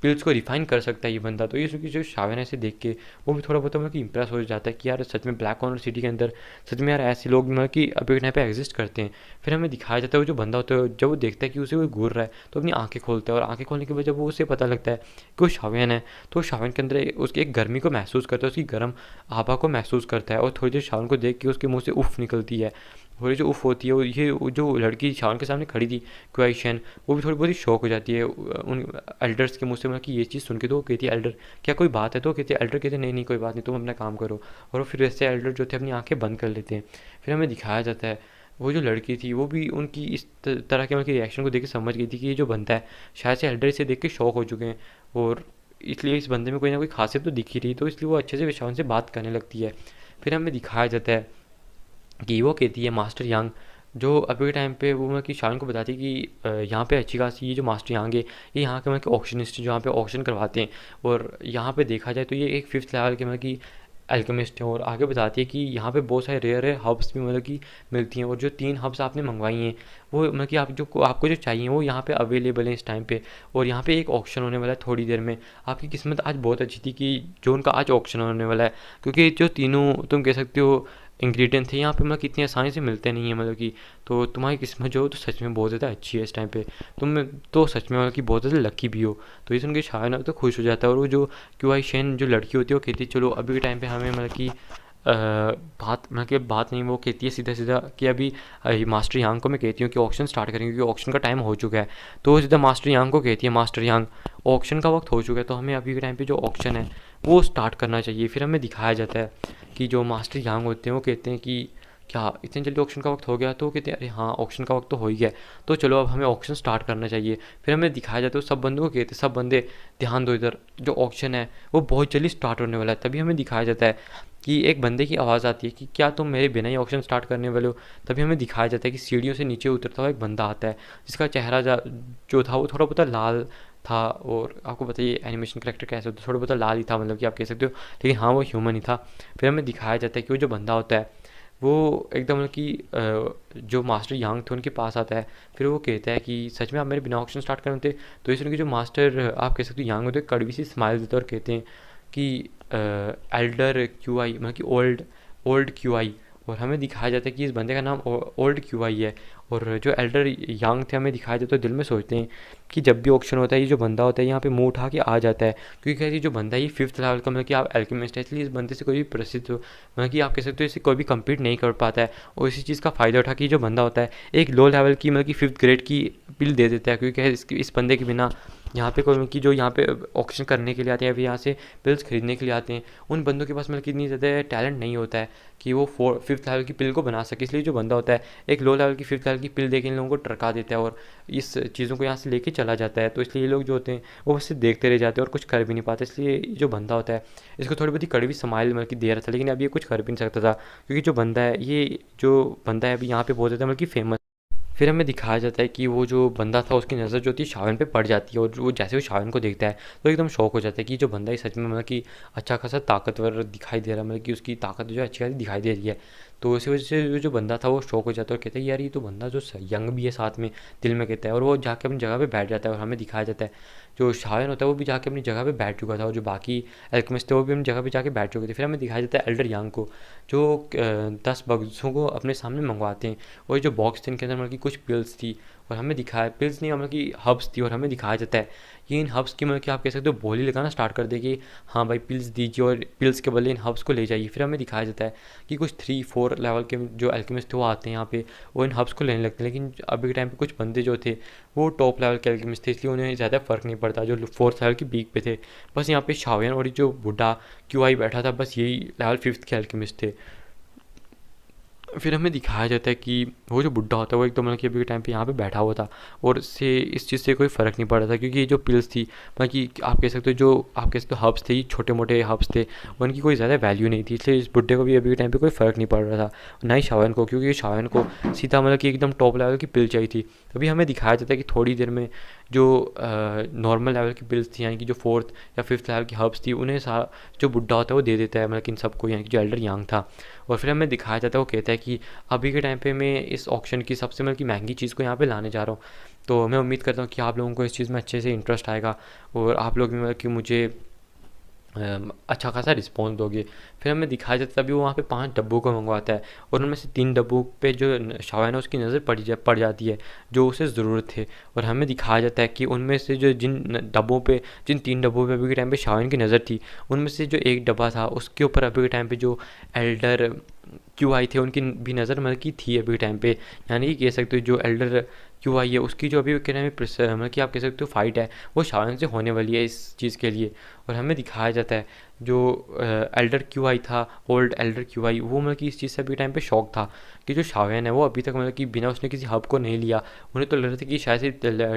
पिल्स को रिफाइन कर सकता है ये बंदा। तो ये जो शावन है इसे देख के वो भी थोड़ा बहुत मतलब कि इंप्रेस हो जाता है कि यार सच में ब्लैक कॉर्नर सिटी के अंदर सच में यार ऐसे लोग मतलब कि अभी के टाइम पे एग्जिस्ट करते हैं। फिर हमें दिखाया जाता है वो जो बंदा होता है जब वो देखता है कि उसे कोई घूर रहा है तो अपनी आंखें खोलता है और आंखें खोलने के बाद जब वो उसे पता लगता है कि वो शावन है तो शावन के अंदर उसकी एक गर्मी को महसूस करता है, उसकी गर्म आभा को महसूस करता है और थोड़ी देर शावन को देख के उसके मुँह से उफ निकलती है। थोड़ी जो उफ होती है वो ये जो लड़की शावन के सामने खड़ी थी क्वेश्चन, वो भी थोड़ी बहुत ही शौक हो जाती है उन एल्डर्स के मुँह से, मतलब कि ये चीज़ सुन के। तो वो कहती है एल्डर क्या कोई बात है, तो कहती है एल्डर कहते हैं नहीं नहीं कोई बात नहीं तुम अपना काम करो। और वो फिर वैसे एल्डर जो थे अपनी आंखें बंद कर लेते हैं। फिर हमें दिखाया जाता है वो जो लड़की थी वो भी उनकी इस तरह के मतलब रिएक्शन को देख के समझ गई थी कि ये जो बंदा है शायद से एल्डर इसे देख के शौक हो चुके हैं और इसलिए इस बंदे में कोई ना कोई खासियत तो दिखी रही, तो इसलिए वो अच्छे से शावन से बात करने लगती है। फिर हमें दिखाया जाता है कि वो कहती है मास्टर यांग, जो अभी के टाइम पे वो मतलब कि शान को बताती है कि यहाँ पे अच्छी खासी ये जो मास्टर यांग है ये यहाँ के मतलब कि ऑक्शनिस्ट जो यहाँ पे ऑक्शन करवाते हैं। और यहाँ पे देखा जाए तो ये एक 5th लेवल के मतलब कि अल्केमिस्ट है। और आगे बताती है कि यहाँ पे बहुत सारे रेयर हब्स भी मतलब कि मिलती हैं और जो 3 हब्स आपने मंगवाई हैं वो मतलब कि आपको जो चाहिए वो यहाँ पे अवेलेबल है इस टाइम पे। और यहाँ पे एक ऑक्शन होने वाला है थोड़ी देर में। आपकी किस्मत आज बहुत अच्छी थी कि जो उनका आज ऑक्शन होने वाला है, क्योंकि जो तीनों तुम कह सकते हो इंग्रेडिएंट थे यहाँ पे मतलब इतनी आसानी से मिलते नहीं है मतलब कि, तो तुम्हारी किस्मत जो हो तो सच में बहुत ज़्यादा अच्छी है इस टाइम पे, तुम तो सच में मतलब कि बहुत ज़्यादा लकी भी हो। तो ये सुन के शायन तो खुश हो जाता है, और वो जो क्यू आई शेन जो लड़की होती है वो कहती है चलो अभी के टाइम पे हमें मतलब कि बात मतलब कि बात नहीं, वो कहती है सीधा सीधा कि अभी मास्टर यांग को मैं कहती हूँ कि ऑक्शन स्टार्ट करेंगे क्योंकि ऑक्शन का टाइम हो चुका है। तो वो सीधा मास्टर यांग को कहती है मास्टर यांग ऑक्शन का वक्त हो चुका है, तो हमें अभी के टाइम पे जो ऑक्शन है वो स्टार्ट करना चाहिए। फिर हमें दिखाया जाता है कि जो मास्टर यांग होते हैं वो कहते हैं कि क्या इतने जल्दी ऑक्शन का वक्त हो गया, तो वो कहते हैं अरे हाँ ऑक्शन का वक्त तो हो ही गया, तो चलो अब हमें ऑक्शन स्टार्ट करना चाहिए। फिर हमें दिखाया जाता है सब बंदों को कहते हैं सब बंदे ध्यान दो इधर, जो ऑक्शन है वो बहुत जल्दी स्टार्ट होने वाला है। तभी हमें दिखाया जाता है कि एक बंदे की आवाज़ आती है कि क्या तुम मेरे बिना ही ऑक्शन स्टार्ट करने वाले हो। तभी हमें दिखाया जाता है कि सीढ़ियों से नीचे उतरता हुआ एक बंदा आता है जिसका चेहरा जो था वो थोड़ा बहुत लाल था, और आपको बताइए एनिमेशन करेक्टर कैसे होता है, थोड़ा बहुत लाल ही था मतलब कि आप कह सकते हो, लेकिन हाँ वो ह्यूमन ही था। फिर हमें दिखाया जाता है कि वो जो बंदा होता है वो एकदम मतलब कि जो मास्टर यांग थे उनके पास आता है। फिर वो कहता है कि सच में आप मेरे बिना ऑक्शन स्टार्ट कर थे। तो इस उनके जो मास्टर आप कह सकते हो यांग होते हैं कड़वी सी स्माइल देते हैं और कहते हैं कि एल्डर क्यू आई मतलब कि ओल्ड ओल्ड क्यू आई। और हमें दिखाया जाता है कि इस बंदे का नाम ओल्ड क्यू आई है। और जो एल्डर यांग थे हमें दिखाया जाता है, दिल में सोचते हैं कि जब भी ऑक्शन होता है ये जो बंदा होता है यहाँ पे मुंह उठा के आ जाता है, क्योंकि ये जो बंदा है ये 5th लेवल का मतलब कि आप एल्केमिस्ट है, इसलिए इस बंदे से कोई भी प्रसिद्ध मतलब कि आप कह सकते हो इससे कोई भी कम्पीट नहीं कर पाता है। और इसी चीज़ का फ़ायदा उठा कि जो बंदा होता है एक लो लेवल की मतलब कि 5th ग्रेड की पिल दे देता है, क्योंकि इस बंदे के बिना यहाँ पे कोई मतलब कि जो यहाँ पे ऑक्शन करने के लिए आते हैं या फिर यहाँ से पिल्स खरीदने के लिए आते हैं उन बंदों के पास मतलब कि इतनी ज़्यादा टैलेंट नहीं होता है कि वो 5th लेवल की पिल को बना सके। इसलिए जो बंदा होता है एक लो लेवल की 5th लेवल की पिल देके इन लोगों को टरका देता है और इस चीज़ों को यहाँ से लेके चला जाता है। तो इसलिए ये लोग जो होते हैं वो बस देखते रह जाते हैं और कुछ कर भी नहीं पाते। इसलिए जो बंदा होता है इसको थोड़ी बहुत ही कड़वी स्माइल मतलब कि दे रहा था, लेकिन अब ये कुछ कर भी नहीं सकता था क्योंकि जो बंदा है ये जो बंदा है अभी यहाँ पे बहुत ज़्यादा मतलब कि फेमस। फिर हमें दिखाया जाता है कि वो जो बंदा था उसकी नज़र जो होती है शावन पे पड़ जाती है, और वो जैसे वो शावन को देखता है तो एकदम शौक हो जाता है कि जो बंदा ही सच में मतलब कि अच्छा खासा ताकतवर दिखाई दे रहा है, मतलब कि उसकी ताकत जो है अच्छी खासी दिखाई दे रही है। तो इसी वजह से जो बंदा था वो शौक हो जाता है और कहता है यार ये तो बंदा जो यंग भी है साथ में, दिल में कहता है। और वो जाके अपनी जगह पे बैठ जाता है और हमें दिखाया जाता है जो शावन होता है वो भी जाके अपनी जगह पे बैठ चुका था, और जो बाकी एल्केमिस्ट थे वो भी अपनी जगह पे जाके बैठ चुके थे। फिर हमें दिखाया जाता है एल्डर यांग को जो 10 बक्सों को अपने सामने मंगवाते हैं, और ये जो बॉक्स थे इनके अंदर मतलब कि कुछ पिल्स थी, और हमें दिखाया पिल्स नहीं मतलब कि हब्स थी। और हमें दिखाया जाता है कि इन हब्स की मतलब कि आप कह सकते हो बोली लगाना स्टार्ट कर दे कि हाँ भाई पिल्स दीजिए और पिल्स के बदले इन हब्स को ले जाइए। फिर हमें दिखाया जाता है कि कुछ 3-4 लेवल के जो एल्केमिस्ट थे वो आते हैं यहाँ पे, वो इन हब्स को लेने लगते हैं। लेकिन अभी के टाइम पे कुछ बंदे जो थे वो टॉप लेवल के एल्केमिस्ट थे, इसलिए उन्हें ज़्यादा फ़र्क नहीं पड़ता, जो 4th लेवल की पीक पे थे। बस यहाँ पे शावियन और जो बुढ़ा क्यू आई बैठा था बस यही लेवल 5th के एल्केमिस्ट थे। फिर हमें दिखाया जाता है कि वो जो बुड्ढा होता है वो एकदम मतलब कि अभी के टाइम पे यहाँ पे बैठा हुआ था, और उससे इस चीज़ से कोई फ़र्क नहीं पड़ा था क्योंकि ये जो पिल्स थी मतलब कि आप कह सकते हो जो आप कह सकते हो हब्स थे, ये छोटे मोटे हब्स थे, उनकी कोई ज़्यादा वैल्यू नहीं थी। इसलिए इस बुड्ढे को भी अभी के टाइम पे कोई फ़र्क नहीं पड़ रहा था, ना ही शावन को, क्योंकि शावन को सीधा मतलब कि एकदम टॉप लेवल की पिल चाहिए थी। अभी हमें दिखाया जाता है कि थोड़ी देर में जो नॉर्मल लेवल की पिल्स थी यानी कि जो 4th या 5th लेवल की हब्स थी उन्हें जो बुड्ढा होता है वो दे देता है मतलब कि इन सबको, यानी कि जो एल्डर यांग था। और फिर हमें दिखाया जाता है वो कहता है कि अभी के टाइम पे मैं इस ऑक्शन की सबसे मतलब कि महंगी चीज़ को यहाँ पे लाने जा रहा हूँ। तो मैं उम्मीद करता हूँ कि आप लोगों को इस चीज़ में अच्छे से इंटरेस्ट आएगा और आप लोग भी मतलब कि मुझे अच्छा खासा रिस्पॉन्स दोगे। फिर हमें दिखाया जाता है तभी वो वहाँ पे 5 डब्बों को मंगवाता है, और उनमें से 3 डब्बों पे जो शावन है उसकी नज़र पड़ जाती है जो उसे ज़रूरत है। और हमें दिखाया जाता है कि उनमें से जो जिन 3 डब्बों पे अभी के टाइम पे शावन की नज़र थी, उनमें से जो एक डब्बा था उसके ऊपर अभी के टाइम पे जो एल्डर क्यू आई थे उनकी भी नज़र मतलब की थी अभी के टाइम पे। यानी कि कह सकते हो जो एल्डर क्यू आई है उसकी जो अभी के टाइम में मतलब कि आप कह सकते हो फाइट है वो शावन से होने वाली है इस चीज़ के लिए। और हमें दिखाया जाता है जो एल्डर क्यू आई था, ओल्ड एल्डर क्यू आई, वो मतलब कि इस चीज़ से अभी टाइम पे शौक था कि जो शावन है वो अभी तक मतलब कि बिना उसने किसी हब को नहीं लिया। उन्हें तो लग रहा था कि शायद से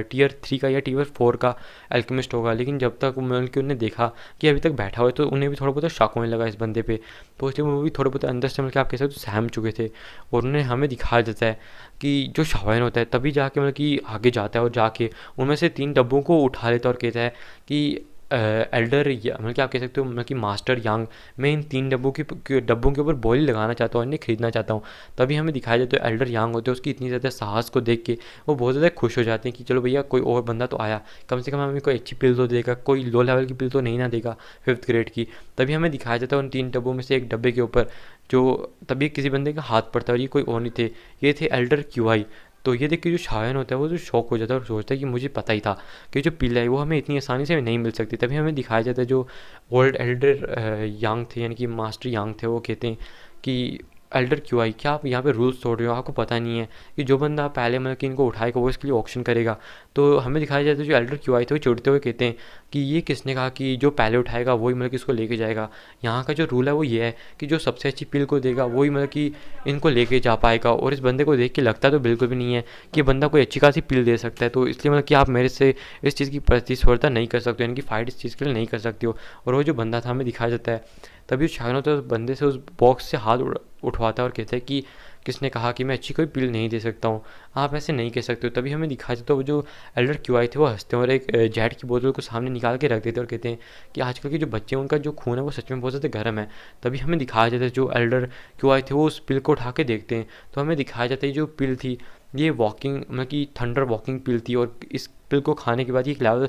Tier 3 का या Tier 4 का एल्केमिस्ट होगा, लेकिन जब तक मतलब कि उन्हें देखा कि अभी तक बैठा हुआ है तो उन्हें भी थोड़ा बहुत शक होने लगा इस बंदे पे। तो इसलिए वो भी थोड़े बहुत अंदर से मतलब कि आप कह सकते हो सहम चुके थे। और उन्हें हमें दिखाया जाता है कि जो शावन होता है तभी जाके मतलब कि आगे जाता है और जाके उनमें से 3 डब्बों को उठा लेता है और कहता है कि एल्डर या मतलब कि आप कह सकते हो मतलब कि मास्टर यांग, मैं इन 3 डब्बों के ऊपर बोली लगाना चाहता हूँ, इन्हें खरीदना चाहता हूँ। तभी हमें दिखाया जाता है एल्डर यांग होते हैं, उसकी इतनी ज़्यादा साहस को देख के वो बहुत ज़्यादा खुश हो जाते हैं कि चलो भैया कोई और बंदा तो आया, कम से कम हमें कोई अच्छी पिल तो देगा, कोई लो लेवल की पिल तो नहीं ना देगा 5th ग्रेड की। तभी हमें दिखाया जाता है उन 3 डब्बों में से एक डब्बे के ऊपर जो तभी किसी बंदे का हाथ पड़ता है, और ये कोई और नहीं थे, ये थे एल्डर क्यूआई। तो ये देख के जो शायन होता है वो जो शौक हो जाता है और सोचता है कि मुझे पता ही था कि जो पिल है वो हमें इतनी आसानी से नहीं मिल सकती। तभी हमें दिखाया जाता है जो ओल्ड एल्डर यांग थे यानी कि मास्टर यांग थे, वो कहते हैं कि एल्डर क्यों आई, क्या आप यहाँ पे रूल्स तोड़ रहे हो, आपको पता नहीं है कि जो बंदा पहले मतलब कि इनको उठाएगा वो इसके लिए ऑक्शन करेगा। तो हमें दिखाया जाता है जो एल्डर क्यों आई थे वो चिढ़ते हुए कहते हैं कि ये किसने कहा कि जो पहले उठाएगा वही मतलब कि इसको लेके जाएगा। यहाँ का जो रूल है वो ये है कि जो सबसे अच्छी पिल को देगा वही मतलब कि इनको लेके जा पाएगा। और इस बंदे को देख के लगता तो बिल्कुल भी नहीं है कि ये बंदा कोई अच्छी खासी पिल दे सकता है। तो इसलिए मतलब कि आप मेरे से इस चीज़ की प्रतिस्पर्धा नहीं कर सकते हो, यानी कि फाइट इस चीज़ के लिए नहीं कर सकते हो। और वो जो बंदा था हमें दिखाया जाता है तभी शायन होता है उस बंदे से उस बॉक्स से हाथ उठवाता है और कहता है कि किसने कहा कि मैं अच्छी कोई पिल नहीं दे सकता हूँ, आप ऐसे नहीं कह सकते हो। तभी हमें दिखाया जाता है वो जो एल्डर क्यू आई थे वो हंसते हैं और एक जेट की बोतल को सामने निकाल के रख देते हैं और कहते हैं कि आजकल के जो बच्चे हैं उनका जो खून है वो सच में बहुत ज़्यादा गर्म है। तभी हमें दिखाया जाता है जो एल्डर क्यू आई थे वो उस पिल को उठा के देखते हैं तो हमें दिखाया जाता है जो पिल थी ये वॉकिंग मतलब कि थंडर वॉकिंग पिल थी। और इस पिल को खाने के बाद ये एक लेवल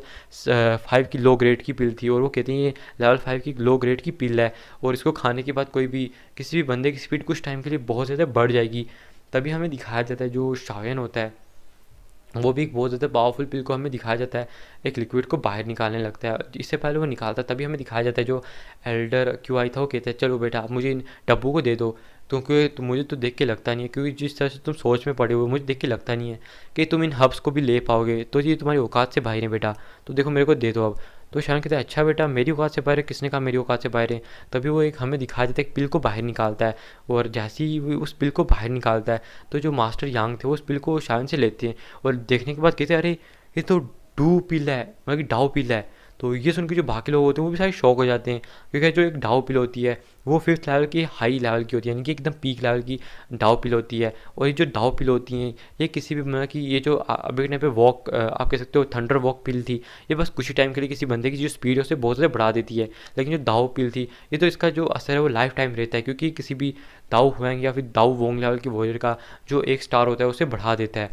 5 की लो ग्रेड की पिल थी और वो कहते हैं ये लेवल 5 की लो ग्रेड की पिल है और इसको खाने के बाद कोई भी किसी भी बंदे की स्पीड कुछ टाइम के लिए बहुत ज़्यादा बढ़ जाएगी। तभी हमें दिखाया जाता है जो शायन होता है वो भी एक बहुत ज़्यादा पावरफुल पिल को हमें दिखाया जाता है एक लिक्विड को बाहर निकालने लगता है। इससे पहले वो निकालता है तभी हमें दिखाया जाता है जो एल्डर क्यों आई था वो कहता है चलो बेटा आप मुझे इन डब्बों को दे दो, क्योंकि तो मुझे तो देख के लगता नहीं है, क्योंकि जिस तरह से तुम सोच में पड़े हुए मुझे देख के लगता नहीं है कि तुम इन हब्स को भी ले पाओगे, तो ये तुम्हारी औकात से बाहर है बेटा, तो देखो मेरे को दे दो अब। तो शायन कहता है अच्छा बेटा मेरी औकात से बाहर है, किसने कहा मेरी औकात से बाहर है। तभी वो एक हमें दिखाया जाता है एक पिल को बाहर निकालता है और जैसे ही वो उस पिल को बाहर निकालता है तो जो मास्टर यांग थे वो उस पिल को शायन से लेते हैं और देखने के बाद कहते हैं अरे ये तो डू पिल है मतलब कि डाउ पिल है। तो ये सुन के जो बाकी लोग होते हैं वो भी सारे शौक हो जाते हैं, क्योंकि जो एक डाउ पिल होती है वो 5th लेवल की हाई लेवल की होती है, यानी कि एकदम पीक लेवल की डाउ पिल होती है। और ये जो डाउ पिल होती हैं ये किसी भी मतलब कि ये जो अभी के टाइम पे वॉक आप कह सकते हो थंडर वॉक पिल थी, ये बस कुछ ही टाइम के लिए किसी बंदे की जो स्पीड है उसे बहुत ज़्यादा बढ़ा देती है। लेकिन जो दाऊ पिल थी ये तो इसका जो असर है वो लाइफ टाइम रहता है, क्योंकि किसी भी दाऊ हुएंगे या फिर दाऊ वोंग लेवल की वॉरियर का जो एक स्टार होता है उसे बढ़ा देता है।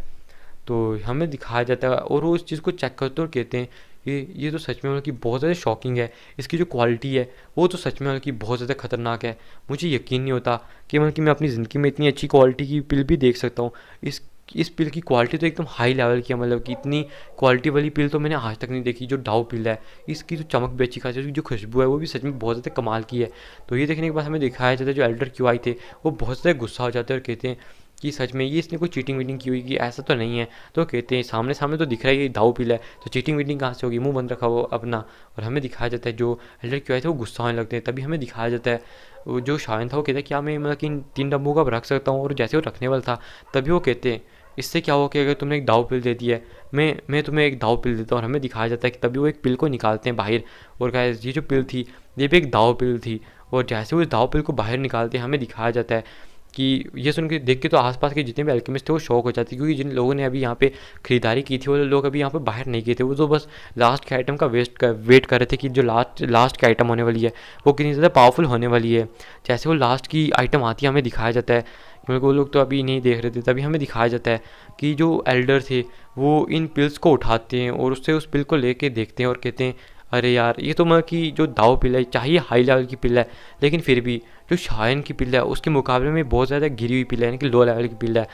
तो हमें दिखाया जाता है और वो उस चीज़ को चेक करते और कहते हैं ये तो सच में मतलब कि बहुत ज़्यादा शॉकिंग है, इसकी जो क्वालिटी है वो तो सच में मतलब कि बहुत ज़्यादा खतरनाक है। मुझे यकीन नहीं होता कि मतलब कि मैं अपनी ज़िंदगी में इतनी अच्छी क्वालिटी की पिल भी देख सकता हूँ। इस पिल की क्वालिटी तो एकदम हाई लेवल की है, मतलब कि इतनी क्वालिटी वाली पिल तो मैंने आज तक नहीं देखी। जो डाउ पिल है इसकी तो चमक भी अच्छी खासी है, उसकी जो खुशबू है वो भी सच में बहुत ज़्यादा कमाल की है। तो ये देखने के बाद हमें दिखाया जाता है जो एल्डर क्यू आई थे वो बहुत ज़्यादा गुस्सा हो जाते हैं और कहते हैं कि सच में ये इसने कोई चीटिंग वीटिंग की हुई कि ऐसा तो नहीं है। तो कहते हैं सामने सामने तो दिख रहा है ये दाऊ पिल है, तो चीटिंग वीटिंग कहाँ से होगी, मुंह बंद रखा वो अपना। और हमें दिखाया जाता है जो एल्डर क्यों आए थे वो गुस्सा होने लगते हैं। तभी हमें दिखाया जाता है वो जो शायन था वो कहता है क्या मैं मतलब कि इन 3 डब्बों का रख सकता हूँ। और जैसे वो रखने वाला था तभी वो कहते हैं इससे क्या हुआ कि अगर तुमने एक दाऊ पिल दे दी है मैं तुम्हें एक दाऊ पिल देता हूँ। और हमें दिखाया जाता है कि तभी वो एक पिल को निकालते हैं बाहर और कहा ये जो पिल थी ये भी एक दाऊ पिल थी। और जैसे वो इस दाऊ पिल को बाहर निकालते हैं हमें दिखाया जाता है कि ये सुन के देख के तो आसपास के जितने भी अल्केमिस्ट थे वो शौक हो जाते, क्योंकि जिन लोगों ने अभी यहाँ पे खरीदारी की थी वो लोग अभी यहाँ पे बाहर नहीं गए थे, वो तो बस लास्ट के आइटम का वेट कर रहे थे कि जो लास्ट की आइटम होने वाली है वो कितनी ज़्यादा पावरफुल होने वाली है। जैसे वो लास्ट की आइटम आती है हमें दिखाया जाता है, क्योंकि वो लोग तो अभी नहीं देख रहे थे। तभी हमें दिखाया जाता है कि जो एल्डर थे वो इन पिल्स को उठाते हैं और उससे उस पिल को लेके देखते हैं और कहते हैं अरे यार ये तो मतलब कि जो दाव पिल है चाहिए हाई लेवल की पिल है, लेकिन फिर भी जो शायन की पिल है उसके मुकाबले में बहुत ज़्यादा गिरी हुई पिल है, यानी कि लो लेवल की पिल है।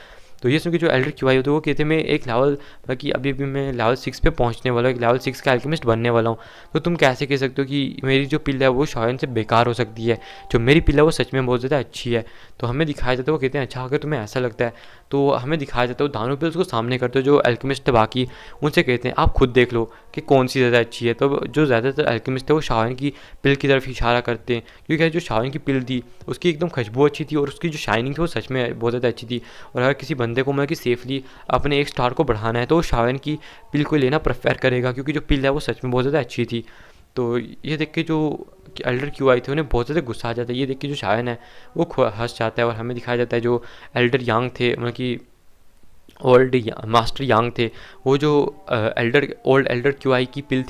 तो ये सुन के जो एल्डर क्यू आई होते हैं वो कहते हैं मैं एक लेवल मतलब कि अभी मैं लेवल 6 पे पहुंचने वाला हूँ, एक लेवल 6 का एल्केमिस्ट बनने वाला हूँ। तो तुम कैसे कह सकते हो कि मेरी जो पिल है वो शायन से बेकार हो सकती है, जो मेरी पिल है वो सच में बहुत ज़्यादा अच्छी है। तो हमें दिखाया जाता है वो कहते हैं अच्छा अगर तुम्हें ऐसा लगता है तो हमें दिखाया जाता है दानू पिल्स को सामने करते हो जो एल्केमिस्ट थे बाकी उनसे कहते हैं आप खुद देख लो कि कौन सी ज़्यादा अच्छी है। तो जो ज़्यादातर एल्केमिस्ट थे वो शायन की पिल की तरफ इशारा करते हैं, क्योंकि जो शायन की पिल थी उसकी एकदम खुशबू अच्छी थी और उसकी जो शाइनिंग थी वो सच में बहुत ज़्यादा अच्छी थी। और अगर किसी बंदे को मतलब कि सेफली अपने एक स्टार को बढ़ाना है तो वो शायन की पिल को लेना प्रेफर करेगा, क्योंकि जो पिल है वो सच में बहुत ज़्यादा अच्छी थी। तो ये देख के जो एल्डर क्यू आई थे उन्हें बहुत ज़्यादा गुस्सा आ जाता है, ये देख के जो शायन है वो हंस जाता है। और हमें दिखाया जाता है जो एल्डर यांग थे मतलब कि मास्टर यांग थे, वो जो ओल्ड एल्डर क्यूआई की पिल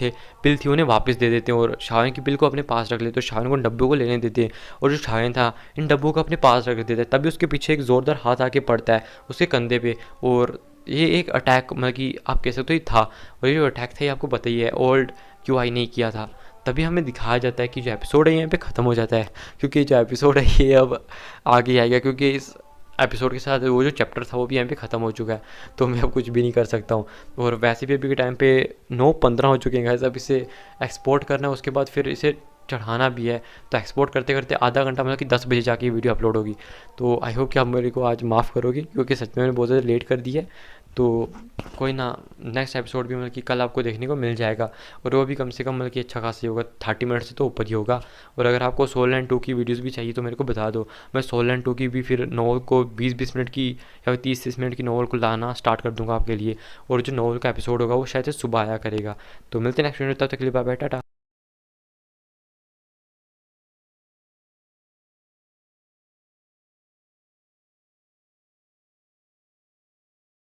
थी उन्हें वापस दे देते हैं और शाओन की पिल को अपने पास रख लेते हैं। तो शाओन को डब्बों को लेने देते हैं और जो शाओन था इन डब्बों को अपने पास रख देता है। तभी उसके पीछे एक ज़ोरदार हाथ आके पड़ता है उसके कंधे पे, और ये एक अटैक मतलब कि आप कह सकते हो ये था, और ये जो अटैक था ये आपको पता ही है ओल्ड क्यूआई नहीं किया था। तभी हमें दिखाया जाता है कि जो एपिसोड है यहाँ पे ख़त्म हो जाता है, क्योंकि जो एपिसोड है ये अब आगे आएगा, क्योंकि इस एपिसोड के साथ वो जो चैप्टर था वो भी यहाँ पे ख़त्म हो चुका है, तो मैं अब कुछ भी नहीं कर सकता हूँ। और वैसे भी अभी के टाइम पे 9:15 हो चुके हैं गाइस। अब इसे एक्सपोर्ट करना है, उसके बाद फिर इसे चढ़ाना भी है, तो एक्सपोर्ट करते करते आधा घंटा मतलब कि 10 बजे जाके ये वीडियो अपलोड होगी। तो आई होप कि आप मेरे को आज माफ़ करोगे, क्योंकि सच में मैंने बहुत ज़्यादा लेट कर दिया है। तो कोई ना, नेक्स्ट एपिसोड भी मतलब कि कल आपको देखने को मिल जाएगा, और वो भी कम से कम मतलब कि अच्छा खासा ही होगा, 30 मिनट से तो ऊपर ही होगा। और अगर आपको सोल लैंड 2 की वीडियोस भी चाहिए तो मेरे को बता दो, मैं सोल लैंड 2 की भी फिर नॉवल को 20-20 मिनट की या 30-30 मिनट की नॉवल को लाना स्टार्ट कर दूंगा आपके लिए। और जो नॉवल का एपिसोड होगा वो शायद से सुबह आया करेगा। तो मिलते हैं नेक्स्ट वीडियो, तब तक के लिए बाय बाय, टाटा।